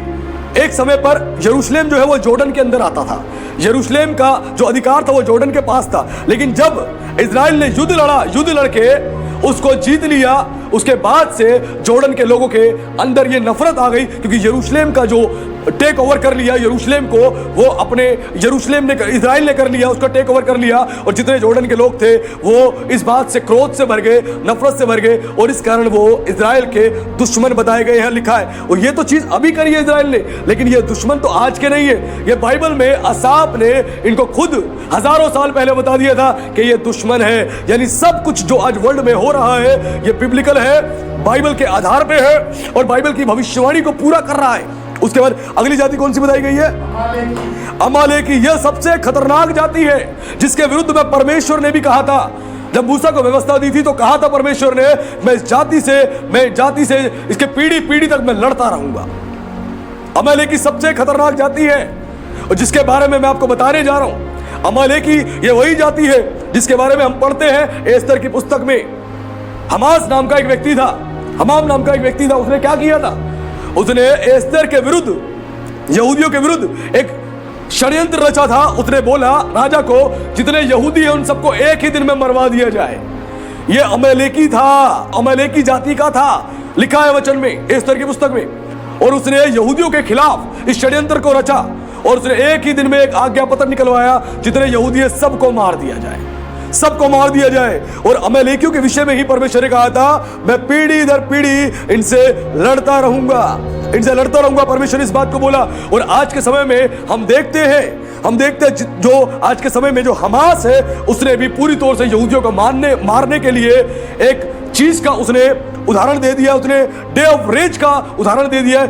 S1: एक समय पर यरूशलेम जो है वो जॉर्डन के अंदर आता था। यरूशलेम का जो अधिकार था वो जॉर्डन के पास था। लेकिन जब इजराइल ने युद्ध लड़के उसको जीत लिया, उसके बाद से जॉर्डन के लोगों के अंदर ये नफरत आ गई क्योंकि यरूशलेम का जो टेक ओवर कर लिया, यरूशलेम को वो अपने इजराइल ने कर लिया, उसका टेक ओवर कर लिया। और जितने जॉर्डन के लोग थे वो इस बात से क्रोध से भर गए, नफरत से भर गए, और इस कारण वो इजराइल के दुश्मन बताए गए हैं, लिखा है। और ये तो चीज अभी करी है इजराइल ने, लेकिन ये दुश्मन तो आज के नहीं है। ये बाइबल में असाफ ने इनको खुद हजारों साल पहले बता दिया था कि ये दुश्मन है। यानी सब कुछ जो आज वर्ल्ड में हो रहा है ये बिब्लिकल है, बाइबल के आधार पे है और बाइबल की भविष्यवाणी को पूरा कर रहा है। उसके बाद अगली जाति कौन सी बताई गई है? अमालेकी। यह सबसे खतरनाक जाति है जिसके विरुद्ध में परमेश्वर ने भी कहा था। जब मूसा को व्यवस्था दी थी तो कहा था परमेश्वर ने, मैं इस जाति से इसके पीढ़ी पीढ़ी तक मैं लड़ता रहूंगा। अमालेकी सबसे खतरनाक जाति है और जिसके बारे में मैं आपको बताने जा रहा हूं। अमालेकी ये वही जाति है जिसके बारे में हम पढ़ते हैं एस्तर की पुस्तक में। हमाम नाम का एक व्यक्ति था। उसने क्या किया था? उसने एस्तर के विरुद्ध, यहूदियों के विरुद्ध एक षड्यंत्र रचा था। उसने बोला राजा को, जितने यहूदी हैं उन सबको एक ही दिन में मरवा दिया जाए। ये अमालेकी था, अमालेकी जाति का था, लिखा है वचन में, एस्तर की पुस्तक में। और उसने यहूदियों के खिलाफ इस षड्यंत्र को रचा और उसने एक ही दिन में एक आज्ञा पत्र निकलवाया, जितने यहूदी हैं सबको मार दिया जाए, सबको मार दिया जाए। और अमालेकियों के विषय में ही परमेश्वर ने कहा था, मैं पीढ़ी दर पीढ़ी इनसे लड़ता रहूंगा, परमेश्वर इस बात को बोला। और आज के समय में हम देखते हैं जो आज के समय में जो हमास है उसने भी पूरी तौर से यहूदियों को मारने के लिए एक चीज का उसने उदाहरण दे दिया। उसने डे ऑफ रेज का उदाहरण दे दिया।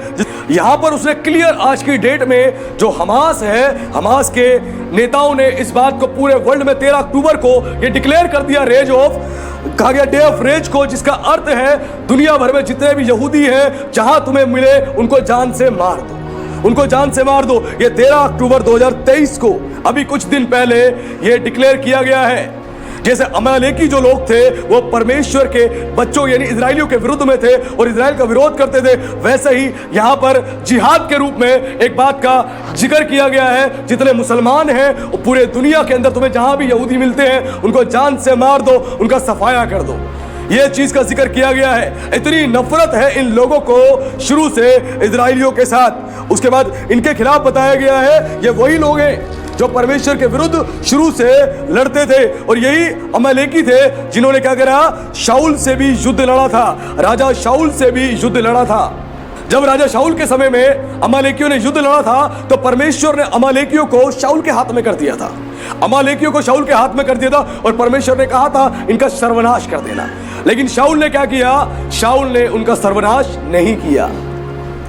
S1: यहां पर उसने क्लियर आज की डेट में जो हमास है, हमास के नेताओं ने इस बात को पूरे वर्ल्ड में 13 अक्टूबर को ये डिक्लेयर कर दिया, रेज ऑफ, कहा गया डे ऑफ रेज को, जिसका अर्थ है दुनिया भर में जितने भी यहूदी हैं जहां तुम्हें मिले उनको जान से मार दो, उनको जान से मार दो। ये 13 अक्टूबर 2023 को अभी कुछ दिन पहले ये डिक्लेयर किया गया है। जैसे अमालेकी जो लोग थे वो परमेश्वर के बच्चों यानी इजराइलियों के विरुद्ध में थे और इजराइल का विरोध करते थे, वैसे ही यहां पर जिहाद के रूप में एक बात का जिक्र किया गया है, जितने मुसलमान हैं पूरे दुनिया के अंदर तुम्हें जहां भी यहूदी मिलते हैं उनको जान से मार दो, उनका सफाया कर दो। यह चीज का जिक्र किया गया है। इतनी नफरत है इन लोगों को शुरू से इजराइलियों के साथ। उसके बाद इनके खिलाफ बताया गया है ये वही लोग हैं जो परमेश्वर के विरुद्ध शुरू से लड़ते थे और यही अमालेकी थे जिन्होंने क्या करा, शाऊल से भी युद्ध लड़ा था, राजा शाऊल से भी युद्ध लड़ा था। जब राजा शाऊल के समय में अमालेकियों ने युद्ध लड़ा था तो परमेश्वर ने अमालेकियों को शाऊल के हाथ में कर दिया था, अमालेकियों को शाऊल के हाथ में कर दिया था और परमेश्वर ने कहा था इनका सर्वनाश कर देना। लेकिन शाऊल ने क्या किया? शाऊल ने उनका सर्वनाश नहीं किया,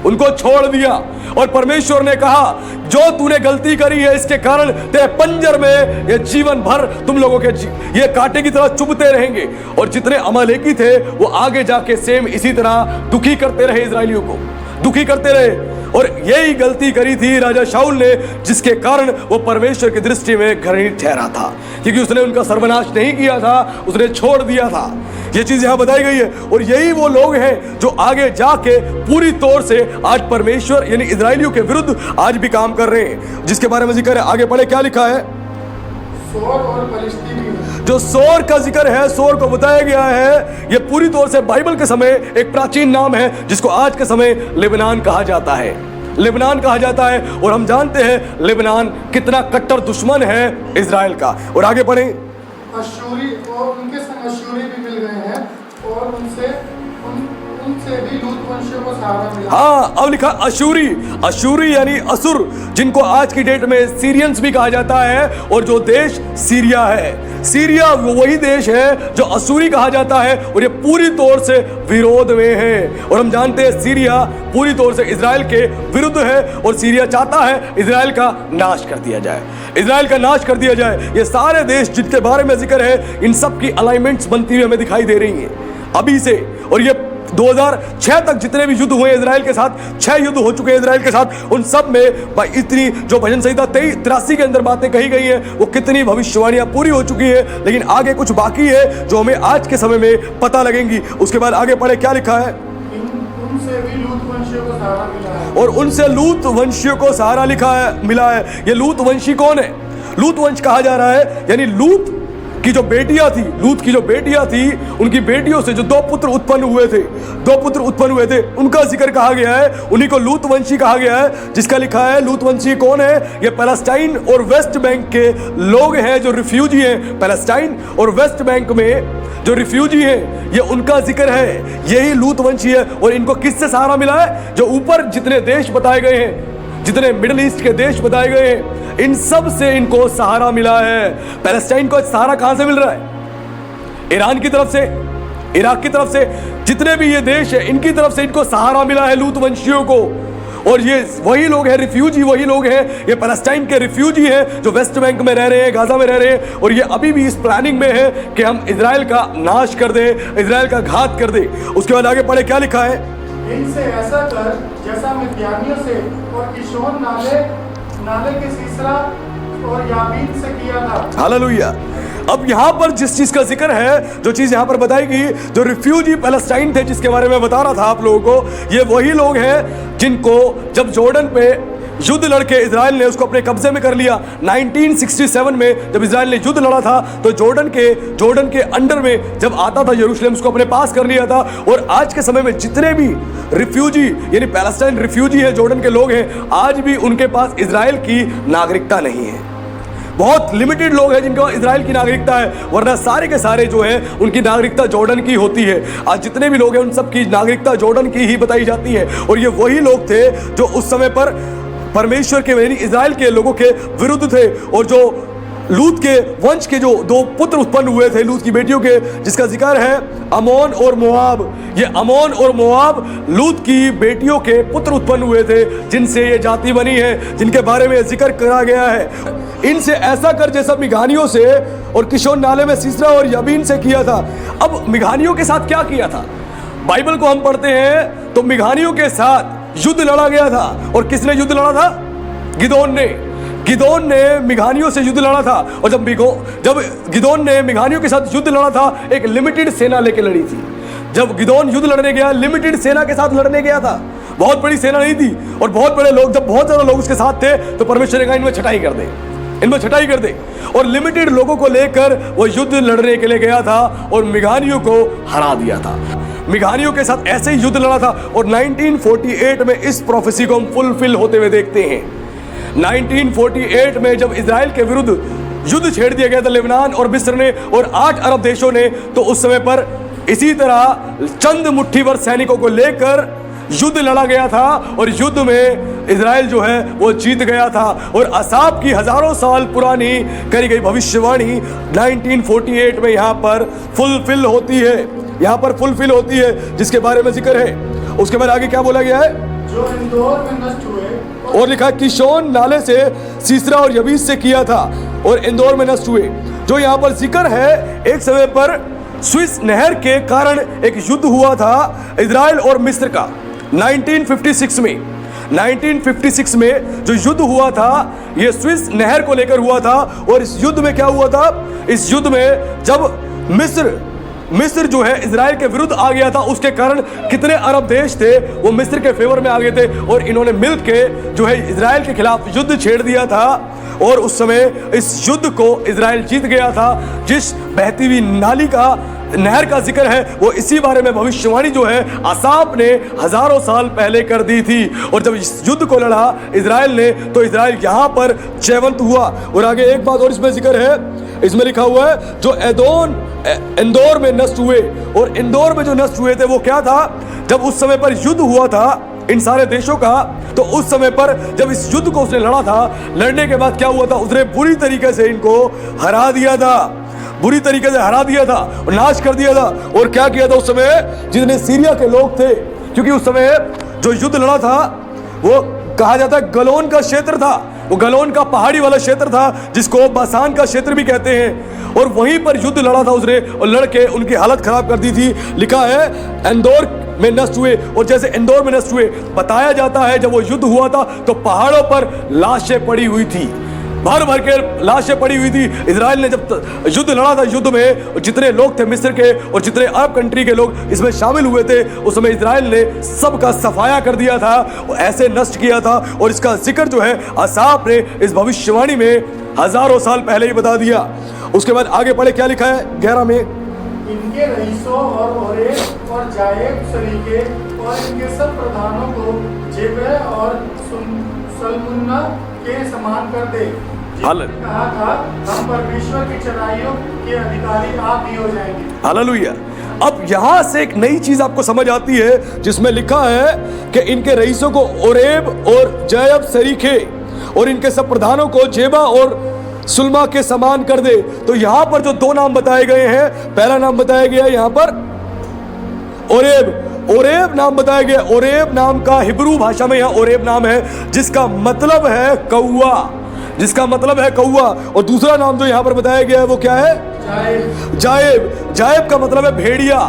S1: उनको छोड़ दिया। और परमेश्वर ने कहा जो तूने गलती करी है इसके कारण तेरे पंजर में ये जीवन भर तुम लोगों के ये कांटे की तरह चुभते रहेंगे। और जितने अमालेकी थे वो आगे जाके सेम इसी तरह दुखी करते रहे, इजराइलियों को दुखी करते रहे। और यही गलती करी थी राजा शाऊल ने, जिसके कारण वो परमेश्वर की दृष्टि में घृणित ठहरा था, क्योंकि उसने उनका सर्वनाश नहीं किया था, उसने छोड़ दिया था। ये चीज यहां बताई गई है। और यही वो लोग हैं जो आगे जाके पूरी तौर से आज परमेश्वर यानी इजराइलियों के विरुद्ध आज भी काम कर रहे हैं, जिसके बारे में जिक्र है। आगे पढ़े, क्या लिखा है? जो सोर का जिक्र है, सोर को बताया गया है, यह पूरी तौर से बाइबल के समय एक प्राचीन नाम है जिसको आज के समय लेबनान कहा जाता है। लेबनान कहा जाता है और हम जानते हैं लेबनान कितना कट्टर दुश्मन है इजराइल का। और आगे बढ़े,
S2: अश्शूरी और उनके संग अश्शूरी भी मिल गए हैं और उनसे भी लूत वंशियों को सहारा मिला।
S1: हाँ, अब लिखा अशूरी। अशूरी यानी असुर, जिनको आज की डेट में सीरियंस भी कहा जाता है, और जो देश सीरिया है, सीरिया वही देश है जो अशूरी कहा जाता है, और ये पूरी तौर से विरोध में है। और हम जानते हैं सीरिया पूरी तौर से इजराइल के विरुद्ध है, और सीरिया चाहता है इजराइल का नाश कर दिया जाए, इजराइल का नाश कर दिया जाए। ये सारे देश जिनके बारे में जिक्र है, इन सब की अलाइनमेंट्स बनती हुई हमें दिखाई दे रही हैं अभी से। और ये 2006 तक जितने भी युद्ध हुए इजराइल के साथ, 6 युद्ध हो चुके हैं इजराइल के साथ, उन सब में भाई इतनी जो भजन संहिता 83 के अंदर बातें कही गई हैं, वो कितनी भविष्यवाणियां पूरी हो चुकी है। लेकिन आगे कुछ बाकी है जो हमें आज के समय में पता लगेंगी। उसके बाद आगे पढ़े, क्या लिखा है,
S2: उनसे भी लूत वंशियों को सहारा मिला है।
S1: और उनसे लूत वंशियों को सहारा मिला है। ये लूत वंशी कौन है? लूत वंश कहा जा रहा है, यानी लूत की जो बेटियां थी, लूत की जो बेटियां थी, उनकी बेटियों से जो 2 पुत्र उत्पन्न हुए थे, उनका जिक्र कहा गया है, उन्हीं को लूत वंशी कहा गया है। जिसका लिखा है लूत वंशी कौन है? ये पैलेस्टाइन और वेस्ट बैंक के लोग हैं जो रिफ्यूजी हैं। पैलेस्टाइन और वेस्ट बैंक में जो रिफ्यूजी हैं, ये उनका जिक्र है, यही लूत वंशी है। और इनको किससे सहारा मिला है? जो ऊपर जितने देश बताए गए हैं, जितने मिडिल ईस्ट के देश बताए गए हैं, इन सब से इनको सहारा मिला है। पैलेस्टाइन को सहारा कहां से मिल रहा है? ईरान की तरफ से, इराक की तरफ से, जितने भी ये देश है, इनकी तरफ से इनको सहारा मिला है लूत वंशियों को। और ये वही लोग हैं, रिफ्यूजी वही लोग हैं, ये पैलेस्टाइन के रिफ्यूजी हैं जो वेस्ट बैंक में रह रहे हैं, गाजा में रह रहे हैं। और ये अभी भी इस प्लानिंग में है कि हम इजराइल का नाश कर दें, इजराइल का घात कर दें। उसके बाद आगे पढ़े, क्या लिखा है,
S2: इनसे ऐसा कर जैसा मिद्यानियों से और किशोन नाले के सीसरा और याबीन से किया था।
S1: हालेलुया। अब यहां पर जिस चीज का जिक्र है, जो चीज यहां पर बताई गई, जो रिफ्यूजी पैलेस्टाइन थे जिसके बारे में बता रहा था आप लोगों को, ये वही लोग हैं जिनको जब जॉर्डन पे युद्ध लड़के इजराइल ने उसको अपने कब्जे में कर लिया। 1967 में जब इजराइल ने युद्ध लड़ा था, तो जॉर्डन के अंडर में जब आता था यरूशलेम, उसको अपने पास कर लिया था। और आज के समय में जितने भी रिफ्यूजी यानी पैलेस्टाइन रिफ्यूजी है, जॉर्डन के लोग हैं, आज भी उनके पास इजराइल की नागरिकता नहीं है। बहुत लिमिटेड लोग हैं जिनको इजराइल की नागरिकता है, वरना सारे के सारे जो है उनकी नागरिकता जॉर्डन की होती है। आज जितने भी लोग हैं उन सब की नागरिकता जॉर्डन की ही बताई जाती है। और ये वही लोग थे जो उस समय पर परमेश्वर के यानी इजराइल के लोगों के विरुद्ध थे। और जो लूत के वंश के जो 2 पुत्र उत्पन्न हुए थे लूत की बेटियों के, जिसका जिक्र है अमोन और मोआब। ये अमोन और मोआब लूत की बेटियों के पुत्र उत्पन्न हुए थे, जिनसे ये जाति बनी है, जिनके बारे में जिक्र करा गया है। इनसे ऐसा कर जैसा मिघानियों से और किशोन नाले में सीसरा और याबीन से किया था। अब मिघानियों के साथ क्या किया था? बाइबल को हम पढ़ते हैं तो मिघानियों के साथ युद्ध लड़ा गया था। और किसने युद्ध लड़ा था? गिदोन ने मिघानियों से युद्ध लड़ा था। और जब गिदोन ने मिघानियों के साथ युद्ध लड़ा था, एक लिमिटेड सेना लेके लड़ी थी। जब गिदोन युद्ध लड़ने गया, लिमिटेड सेना के साथ लड़ने गया था, बहुत बड़ी सेना नहीं थी। और बहुत बड़े लोग, जब बहुत ज्यादा लोग उसके साथ थे, तो परमेश्वर ने कहा इनमें छटाई कर दे। और लिमिटेड लोगों को लेकर वो युद्ध लड़ने के लिए गया था और मिघानियों को हरा दिया था। मिघानियों के साथ ऐसे ही युद्ध लड़ा था। और 1948 में इस प्रोफेसी को हम फुलफिल होते हुए देखते हैं। 1948 में जब इजराइल के विरुद्ध युद्ध छेड़ दिया गया था लेबनान और मिस्र ने और 8 अरब देशों ने, तो उस समय पर इसी तरह चंद मुट्ठी भर सैनिकों को लेकर युद्ध लड़ा गया था। और युद्ध में इजराइल जो है वो जीत गया था। और असाब की हजारों साल पुरानी करी गई भविष्यवाणी 1948 में यहाँ पर फुलफिल होती है, जिसके बारे में जिक्र है। उसके बाद आगे क्या बोला गया है?
S2: जो इंदौर में नष्ट हुए
S1: और लिखा किशोन नाले से सीसरा और यबीस से किया था और इंदौर में नष्ट हुए। जो यहाँ पर जिक्र है, एक समय पर स्विस नहर के कारण एक युद्ध हुआ था इजराइल और मिस्र का 1956 में जो युद्ध हुआ था, ये स्विस नहर को लेकर हुआ था। और इस युद्ध में क्या हुआ था? इस युद्ध में जब मिस्र मिस्र जो है इजराइल के विरुद्ध आ गया था, उसके कारण कितने अरब देश थे वो मिस्र के फेवर में आ गए थे और इन्होंने मिलके जो है इजराइल के खिलाफ युद्ध छेड़ दिया था। और उस समय इस युद्ध को इजराइल जीत गया था। जिस बहती हुई नाली का नहर का जिक्र है वो इसी बारे में भविष्यवाणी जो है आसाफ ने हजारों साल पहले कर दी थी। और जब इस युद्ध को लड़ा इजराइल ने तो इजराइल यहाँ पर जयवंत हुआ। और आगे एक बात और इसमें जिक्र है, इसमें लिखा हुआ है जो इंदौर में नष्ट हुए। और इंदौर में जो नष्ट हुए थे वो क्या था, जब उस समय पर युद्ध हुआ था इन सारे देशों का, तो उस समय पर जब इस युद्ध को उसने लड़ा था, लड़ने के बाद क्या हुआ था, उसने बुरी तरीके से इनको हरा दिया था, बुरी तरीके से हरा दिया था और नाश कर दिया था। और क्या किया था उस समय, जितने सीरिया के लोग थे, क्योंकि उस समय जो युद्ध लड़ा था वो कहा जाता है गलोन का क्षेत्र था, वो गलोन का पहाड़ी वाला क्षेत्र था जिसको बासान का क्षेत्र भी कहते हैं। और वहीं पर युद्ध लड़ा था उसने और लड़के उनकी हालत खराब कर दी थी। लिखा है इंदौर में नष्ट हुए। और जैसे इंदौर में नष्ट हुए, बताया जाता है जब वो युद्ध हुआ था तो पहाड़ों पर लाशें पड़ी हुई थी, भर भर के लाशें पड़ी हुई थी। इजराइल ने जब युद्ध लड़ा था, युद्ध में जितने लोग थे मिस्र के और जितने अरब कंट्री के लोग इसमें शामिल हुए थे, उस समय इजराइल ने सबका सफाया कर दिया था, ऐसे नष्ट किया था। और इसका जिक्र जो है आसाफ ने इस भविष्यवाणी में हजारों साल पहले ही बता दिया। उसके बाद आगे पढ़े क्या लिखा है 11 में,
S2: इनके रईसों और ओरेब और जायब सरीके और इनके सब प्रधानों को जेबे और सलमुन्ना के समान कर दे। जिसने कहा था हम परमेश्वर की चराइयों के अधिकारी आप ही हो जाएंगे।
S1: हालेलुया। अब यहां से एक नई चीज आपको समझ आती है जिसमें लिखा है कि इनके रईसों को ओरेब और जयब सरीखे और इनके सब प्रधानों को जेबा और सुलमा के समान कर दे। तो यहां पर जो दो नाम बताए गए हैं, पहला नाम बताया गया यहां पर ओरेब, ओरेब नाम बताया गया। ओरेब नाम का हिब्रू भाषा में यहां ओरेब नाम है जिसका मतलब है कौआ, जिसका मतलब है कौआ। और दूसरा नाम जो यहां पर बताया गया है वो क्या है, जायब। जायब का मतलब है भेड़िया,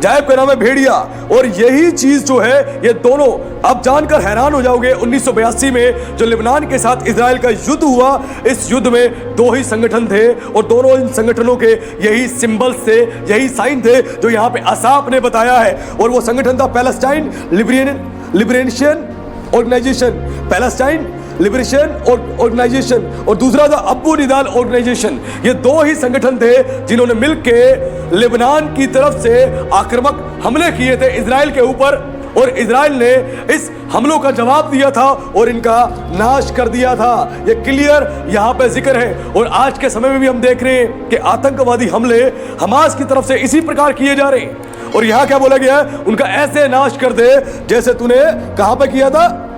S1: जायब का नाम है भेड़िया। और यही चीज जो है ये दोनों आप जानकर हैरान हो जाओगे, 1982 में जो लेबनान के साथ इजराइल का युद्ध हुआ, इस युद्ध में दो ही संगठन थे और दोनों इन संगठनों के यही सिंबल्स थे, यही साइन थे जो यहाँ पे आसाफ ने बताया है। और वो संगठन था Palestine Liberation Organisation, Palestine Liberation Organisation, और दूसरा था अबू निदाल ऑर्गेनाइजेशन। ये दो ही संगठन थे जिन्होंने मिलकर लेबनान की तरफ से आक्रामक हमले किए थे इजराइल के ऊपर। और इजराइल ने इस हमलों का जवाब दिया था और इनका नाश कर दिया था। ये क्लियर यहाँ पे जिक्र है। और आज के समय में भी हम देख रहे हैं कि आतंकवादी हमले हमास की तरफ से इसी प्रकार किए जा रहे हैं। और यहाँ क्या बोला गया है, उनका ऐसे नाश कर दे जैसे तूने कहां पे किया था,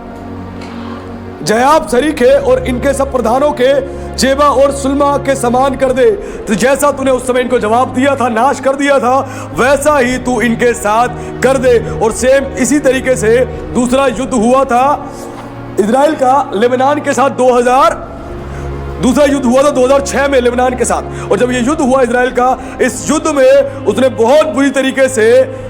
S1: जयाब सरीखे और इनके सब प्रधानों के जेबा और सुलमा के समान कर दे। तो जैसा तूने उस समय इनको जवाब दिया था, नाश कर दिया था, वैसा ही तू इनके साथ कर दे। और सेम इसी तरीके से दूसरा युद्ध हुआ था इजराइल का लेबनान के साथ, दूसरा युद्ध हुआ था 2006 में लेबनान के साथ। और जब ये युद्ध हुआ इजराइल का, इस युद्ध में उसने बहुत बुरी तरीके से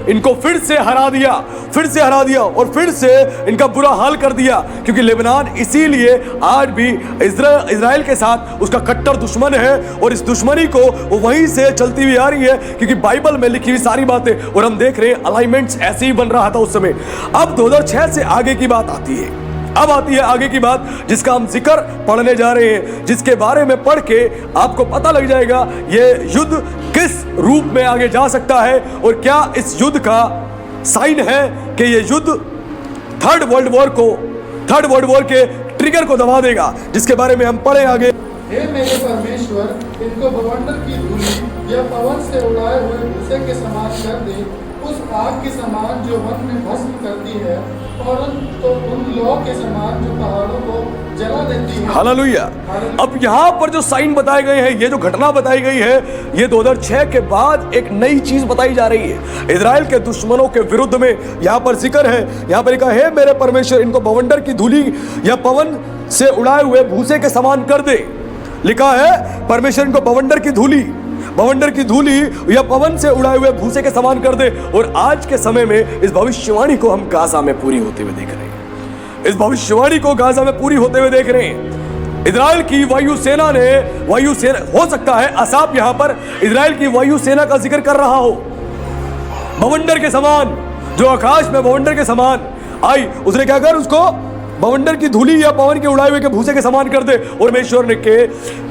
S1: इनको फिर से हरा दिया और फिर से इनका बुरा हाल कर दिया। क्योंकि लेबनान इसीलिए आज भी इजराइल के साथ उसका कट्टर दुश्मन है और इस दुश्मनी को वो वहीं से चलती हुई आ रही है, क्योंकि बाइबल में लिखी हुई सारी बातें और हम देख रहे हैं अलाइनमेंट्स ऐसे ही बन रहा था उस समय। अब 2006 से आगे की बात आती है, अब आती है आगे की बात जिसका हम जिक्र पढ़ने जा रहे हैं, जिसके बारे में पढ़ के आपको पता लग जाएगा ये युद्ध किस रूप में आगे जा सकता है और क्या इस युद्ध का साइन है कि ये युद्ध थर्ड वर्ल्ड वॉर के ट्रिगर को दबा देगा, जिसके बारे में हम पढ़े आगे।
S2: हे मेरे परमेश्वर, इनको बवंडर की धूली या पवन से उड़ाए हुए भूसे के समान कर दे, उस आग के समान जो वन में भस्म करती है और उन लौ के समान जो पहाड़ों को जला देती है।
S1: हालेलुया। अब यहाँ पर जो साइन बताए गए हैं, ये जो घटना बताई गई है, ये 2006 के बाद एक नई चीज बताई जा रही है इजराइल के दुश्मनों के विरुद्ध में। यहाँ पर जिक्र है, यहाँ पर लिखा है मेरे परमेश्वर, इनको बवंडर की धूली या पवन से उड़ाए हुए भूसे के समान कर दे। लिखा है परमेश्वर इनको बवंडर की धूली या पवन से उड़ाए हुए भूसे के समान कर दे। और आज के समय में इस भविष्यवाणी को हम गाजा में पूरी होते हुए देख रहे हैं, इस भविष्यवाणी को गाजा में पूरी होते हुए देख रहे हैं। इजराइल की वायुसेना ने हो सकता है असाप यहां पर इजराइल की वायुसेना का जिक्र कर रहा हो, बवंडर के समान, जो आकाश में बवंडर के समान आई। उसने क्या कर, उसको बवंडर की धूली या पवन के उड़ाए हुए के भूसे के समान कर दे। और परमेश्वर के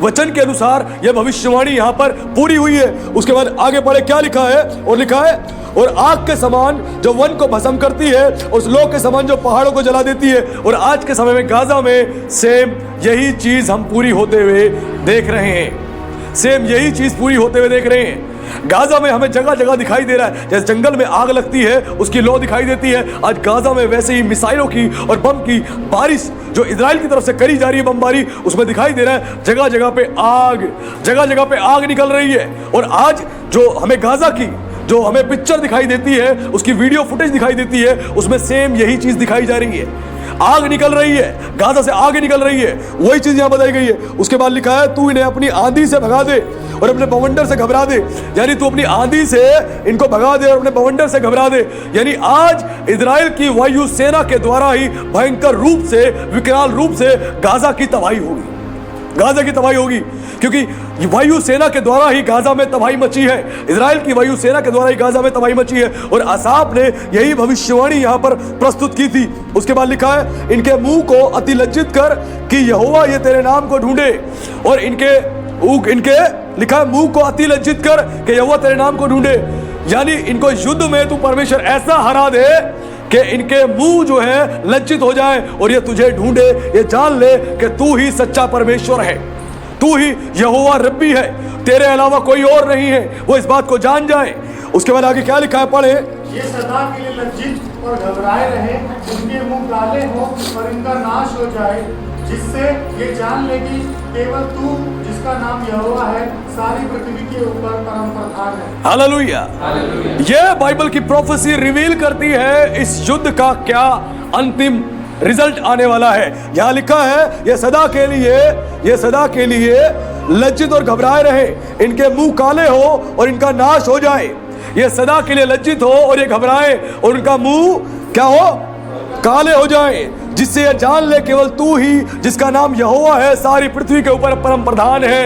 S1: वचन के अनुसार यह भविष्यवाणी यहां पर पूरी हुई है। उसके बाद आगे पढ़े क्या लिखा है, और लिखा है और आग के समान जो वन को भस्म करती है, उस लोक के समान जो पहाड़ों को जला देती है। और आज के समय में गाजा में सेम यही चीज हम पूरी होते हुए देख रहे हैं। सेम यही चीज पूरी होते हुए देख रहे हैं। गाजा में हमें जगह जगह दिखाई दे रहा है, जैसे जंगल में आग लगती है उसकी लौ दिखाई देती है, आज गाजा में वैसे ही मिसाइलों की और बम की बारिश जो इजराइल की तरफ से करी जा रही है, बमबारी, उसमें दिखाई दे रहा है। जगह जगह पे आग, जगह जगह पे आग निकल रही है। और आज जो हमें गाजा की जो हमें पिक्चर दिखाई देती है, उसकी वीडियो फुटेज दिखाई देती है, उसमें सेम यही चीज दिखाई जा रही है। आग निकल रही है, गाजा से आग निकल रही है, वही चीज यहां बताई गई है। उसके बाद लिखा है तू इन्हें अपनी आंधी से भगा दे और अपने बवंडर से घबरा दे। यानी तू अपनी आंधी से इनको भगा दे और अपने बवंडर से घबरा दे। यानी आज इजराइल की वायु सेना के द्वारा ही भयंकर रूप से, विकराल रूप से गाजा की तबाही होगी, गाजा की तबाही होगी, क्योंकि वायु सेना के द्वारा ही गाजा में तबाही मची है। इजराइल की वायु सेना के द्वारा ही गाजा में तबाही मची है। और आसाप ने यही भविष्यवाणी यहां पर प्रस्तुत की थी। उसके बाद लिखा है इनके मुंह को अति लज्जित कर कि यहोवा ये तेरे नाम को ढूंढे। और इनके लिखा है मुंह को अति लज्जित कर कि यहोवा तेरे नाम को ढूंढे। यानी इनको युद्ध में तू परमेश्वर ऐसा हरा दे कि इनके मुंह जो है लज्जित हो जाए और ये तुझे ढूंढे, ये जान ले कि तू ही सच्चा परमेश्वर है, तू ही यहोवा रब्बी है, तेरे अलावा कोई और नहीं है। वो इस बात को जान जाए। उसके बाद आगे क्या लिखा है, पढ़े।
S2: ये सदा के लिए लज्जित और घबराए रहे, उनके मुंह काले हो और इनका नाश हो जाए, जिससे ये जान ले कि केवल तू जिसका नाम यहोवा है सारी पृथ्वी के ऊपर परम प्रधान है।
S1: हालेलुया। ये बाइबल की प्रोफेसी रिवील करती है इस युद्ध का क्या अंतिम रिजल्ट आने वाला है। यहां लिखा है ये सदा के लिए लज्जित और घबराए रहे, इनके मुंह काले हो और इनका नाश हो जाए। ये सदा के लिए लज्जित हो और ये घबराए और उनका मुंह क्या हो, काले हो जाए, जिससे यह जान ले केवल तू ही जिसका नाम यहोवा है सारी पृथ्वी के ऊपर परम प्रधान है।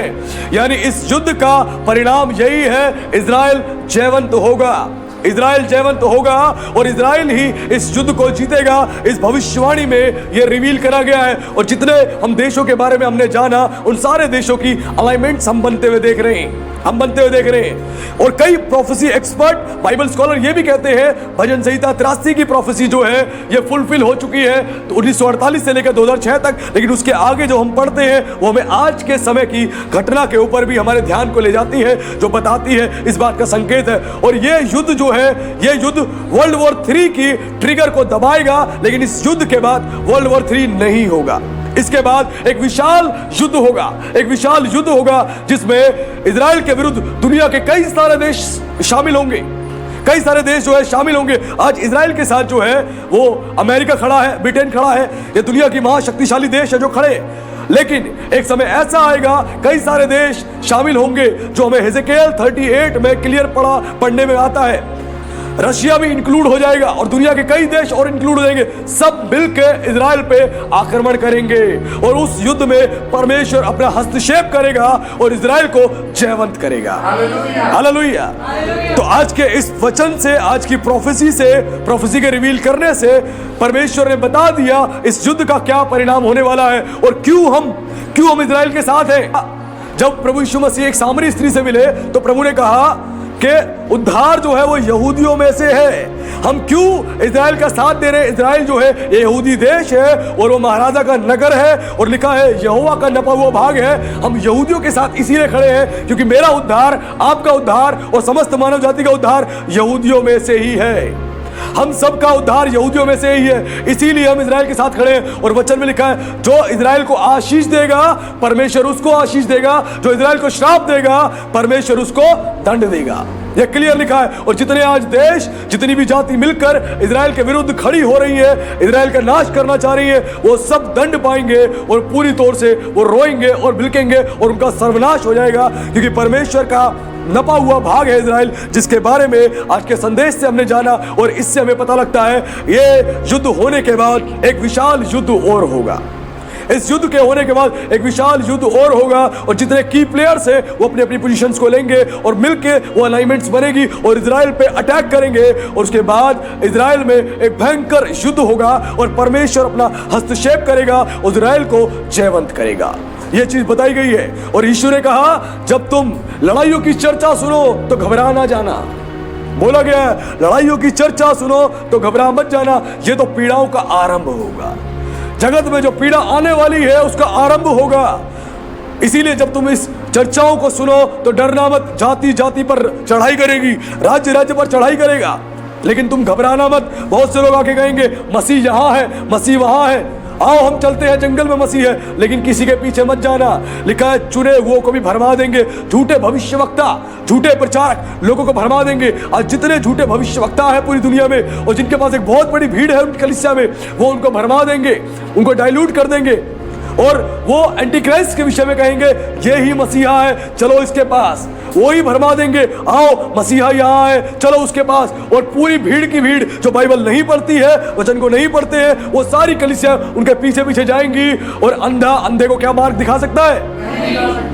S1: यानी इस युद्ध का परिणाम यही है, इजराइल जयवंत होगा, इजराइल जयवंत होगा और इजराइल ही इस युद्ध को जीतेगा। इस भविष्यवाणी में यह रिवील करा गया है। और जितने हम देशों के बारे में हमने जाना, उन सारे देशों की अलाइनमेंट्स हम बनते हुए देख रहे हैं, और कई प्रोफेसी एक्सपर्ट बाइबल स्कॉलर ये भी कहते हैं भजन संहिता 83 की प्रोफेसी जो है ये फुलफिल हो चुकी है 1948 से लेकर 2006 तक। लेकिन उसके आगे जो हम पढ़ते हैं वो हमें आज के समय की घटना के ऊपर भी हमारे ध्यान को ले जाती है, जो बताती है, इस बात का संकेत है। और ये युद्ध जो है, ये युद्ध वर्ल्ड वॉर 3 की ट्रिगर को दबाएगा। लेकिन इस युद्ध के बाद वर्ल्ड वॉर 3 नहीं होगा। इसके बाद एक विशाल युद्ध होगा, जिसमें इजराइल के विरुद्ध दुनिया के कई सारे देश शामिल होंगे, कई सारे देश जो है शामिल होंगे। आज इजराइल के साथ जो है वो अमेरिका खड़ा है, ब्रिटेन खड़ा है, ये दुनिया की महाशक्तिशाली देश है जो खड़े। लेकिन एक समय ऐसा आएगा कई सारे देश शामिल होंगे, जो हमें हेजेकियल 38 में क्लियर पढ़ने में आता है। रशिया भी इंक्लूड हो जाएगा और दुनिया के कई देश और इंक्लूड हो जाएंगे। सब मिलकर इजराइल पे आक्रमण करेंगे और उस युद्ध में परमेश्वर अपना हस्तक्षेप करेगा और इजराइल को जयवंत करेगा। हालेलुया। तो आज के इस वचन से, आज की प्रोफेसी के रिवील करने से परमेश्वर ने बता दिया इस युद्ध का क्या परिणाम होने वाला है और क्यों हम इजराइल के साथ हैं। जब प्रभु यीशु मसीह एक सामरी स्त्री से मिले तो प्रभु ने कहा कि उद्धार जो है वो यहूदियों में से है। हम क्यों इजराइल का साथ दे रहे हैं? इजराइल जो है ये यहूदी देश है और वो महाराजा का नगर है और लिखा है यहोवा का नपा हुआ भाग है। हम यहूदियों के साथ इसीलिए खड़े हैं क्योंकि मेरा उद्धार, आपका उद्धार और समस्त मानव जाति का उद्धार यहूदियों में से ही है। हम सबका उद्धार यहूदियों में से ही है, इसीलिए हम इजराइल के साथ खड़े हैं। और वचन में लिखा है जो इजराइल को आशीष देगा परमेश्वर उसको आशीष देगा, जो इजराइल को श्राप देगा परमेश्वर उसको दंड देगा। यह क्लियर लिखा है। और जितने आज देश, जितनी भी जाति मिलकर इजराइल के विरुद्ध खड़ी हो रही है, इजराइल का नाश करना चाह रही है, वो सब दंड पाएंगे और पूरी तौर से वो रोएंगे और बिलकेंगे और उनका सर्वनाश हो जाएगा। क्योंकि परमेश्वर का नपा हुआ भाग है इजराइल, जिसके बारे में आज के संदेश से हमने जाना। और इससे हमें पता लगता है ये युद्ध होने के बाद एक विशाल युद्ध और होगा, इस युद्ध के होने के बाद एक विशाल युद्ध और होगा और जितने की प्लेयर्स हैं वो अपनी अपनी पोजीशंस को लेंगे और मिलके वो अलाइनमेंट्स बनेगी और इजराइल पे अटैक करेंगे और उसके बाद इजराइल में एक भयंकर युद्ध होगा और परमेश्वर अपना हस्तक्षेप करेगा, इजराइल को जयवंत करेगा। यह चीज बताई गई है। और यीशु ने कहा जब तुम लड़ाइयों की चर्चा सुनो तो घबरा ना जाना। बोला गया है लड़ाइयों की चर्चा सुनो तो घबरा मत जाना, ये तो पीड़ाओं का आरंभ होगा। जगत में जो पीड़ा आने वाली है उसका आरंभ होगा। इसीलिए जब तुम इस चर्चाओं को सुनो तो डरना मत। जाति जाति पर चढ़ाई करेगी, राज्य राज्य पर चढ़ाई करेगा, लेकिन तुम घबराना मत। बहुत से लोग आके कहेंगे मसीह यहाँ है, मसीह वहां है, आओ हम चलते हैं, जंगल में मसीह है, लेकिन किसी के पीछे मत जाना। लिखा है चुने हुओं को भी भरमा देंगे। झूठे भविष्यवक्ता, झूठे प्रचारक लोगों को भरमा देंगे। आज जितने झूठे भविष्यवक्ता हैं पूरी दुनिया में और जिनके पास एक बहुत बड़ी भीड़ है उनकी कलीसिया में, वो उनको भरमा देंगे, उनको डाइल्यूट कर देंगे और वो एंटी क्राइस्ट के विषय में कहेंगे ये ही मसीहा है, चलो इसके पास। वो ही भरमा देंगे, आओ मसीहा यहाँ है, चलो उसके पास। और पूरी भीड़ की भीड़ जो बाइबल नहीं पढ़ती है, वचन को नहीं पढ़ते हैं, वो सारी कलीसिया उनके पीछे पीछे जाएंगी और अंधा अंधे को क्या मार्ग दिखा सकता है?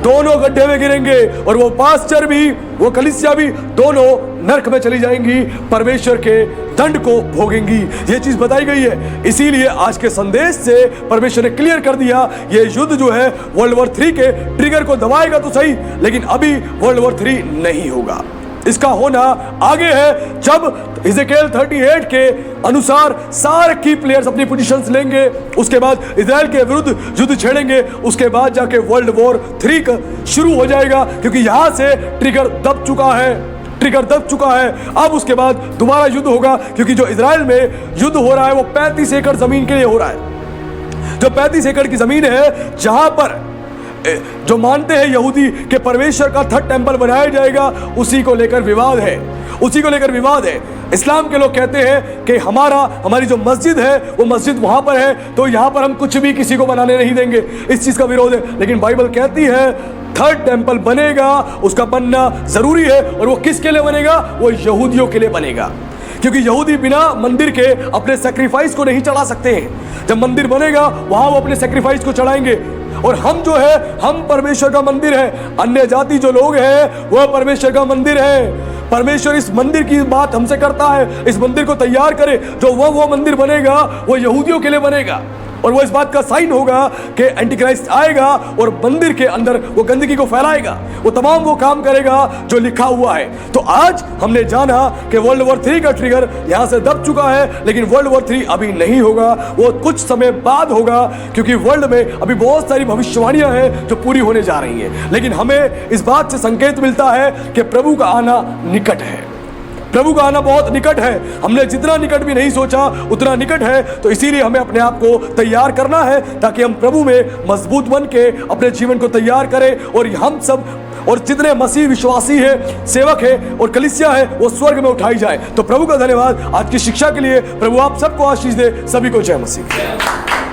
S1: दोनों गड्ढे में गिरेंगे और वो पास्टर भी वो कलीसिया भी दोनों नरक में चली जाएंगी, परमेश्वर के दंड को भोगेंगी। ये चीज बताई गई है। इसीलिए आज के संदेश से परमेश्वर ने क्लियर कर दिया ये युद्ध जो है वर्ल्ड वॉर 3 के ट्रिगर को दबाएगा तो सही, लेकिन अभी वर्ल्ड वॉर 3 नहीं होगा। इसका होना आगे है जब इज़ेकिएल 38 के अनुसार सारे की प्लेयर्स अपनी पोजीशंस लेंगे, उसके बाद इजराइल के विरुद्ध युद्ध छेड़ेंगे, उसके बाद जाके वर्ल्ड वॉर 3 का शुरू हो जाएगा, क्योंकि यहां से ट्रिगर दब चुका है। अब उसके बाद दोबारा युद्ध होगा, क्योंकि जो इजराइल में युद्ध हो रहा है वो 35 एकड़ जमीन के लिए हो रहा है। जो 35 एकड़ की जमीन है जहां पर जो मानते हैं यहूदी के परमेश्वर का 3rd टेंपल बनाया जाएगा, उसी को लेकर विवाद है। इस्लाम के लोग कहते हैं कि हमारी जो मस्जिद है वो मस्जिद वहां पर है, तो यहां पर हम कुछ भी किसी को बनाने नहीं देंगे। इस चीज का विरोध है। लेकिन बाइबल कहती है 3rd टेंपल बनेगा, उसका बनना जरूरी है। और वो किसके लिए बनेगा? वो यहूदियों के लिए बनेगा, क्योंकि यहूदी बिना मंदिर के अपने सैक्रिफाइस को नहीं चढ़ा सकते हैं। जब मंदिर बनेगा वहां वो अपने सैक्रिफाइस को चढ़ाएंगे। और हम जो है, हम परमेश्वर का मंदिर है। अन्य जाति जो लोग हैं वह परमेश्वर का मंदिर है। परमेश्वर इस मंदिर की बात हमसे करता है, इस मंदिर को तैयार करे। जो वो मंदिर बनेगा वो यहूदियों के लिए बनेगा और वो इस बात का साइन होगा कि एंटी क्राइस्ट आएगा और मंदिर के अंदर वो गंदगी को फैलाएगा, वो तमाम वो काम करेगा जो लिखा हुआ है। तो आज हमने जाना कि वर्ल्ड वॉर 3 का ट्रिगर यहां से दब चुका है, लेकिन वर्ल्ड वॉर 3 अभी नहीं होगा, वो कुछ समय बाद होगा, क्योंकि वर्ल्ड में अभी बहुत सारी भविष्यवाणियां हैं जो पूरी होने जा रही हैं। लेकिन हमें इस बात से संकेत मिलता है कि प्रभु का आना निकट है। प्रभु का आना बहुत निकट है। हमने जितना निकट भी नहीं सोचा उतना निकट है। तो इसीलिए हमें अपने आप को तैयार करना है, ताकि हम प्रभु में मजबूत बन के अपने जीवन को तैयार करें और हम सब और जितने मसीह विश्वासी है, सेवक है और कलीसिया है, वो स्वर्ग में उठाई जाए। तो प्रभु का धन्यवाद आज की शिक्षा के लिए। प्रभु आप सबको आशीष दे। सभी को जय मसीह।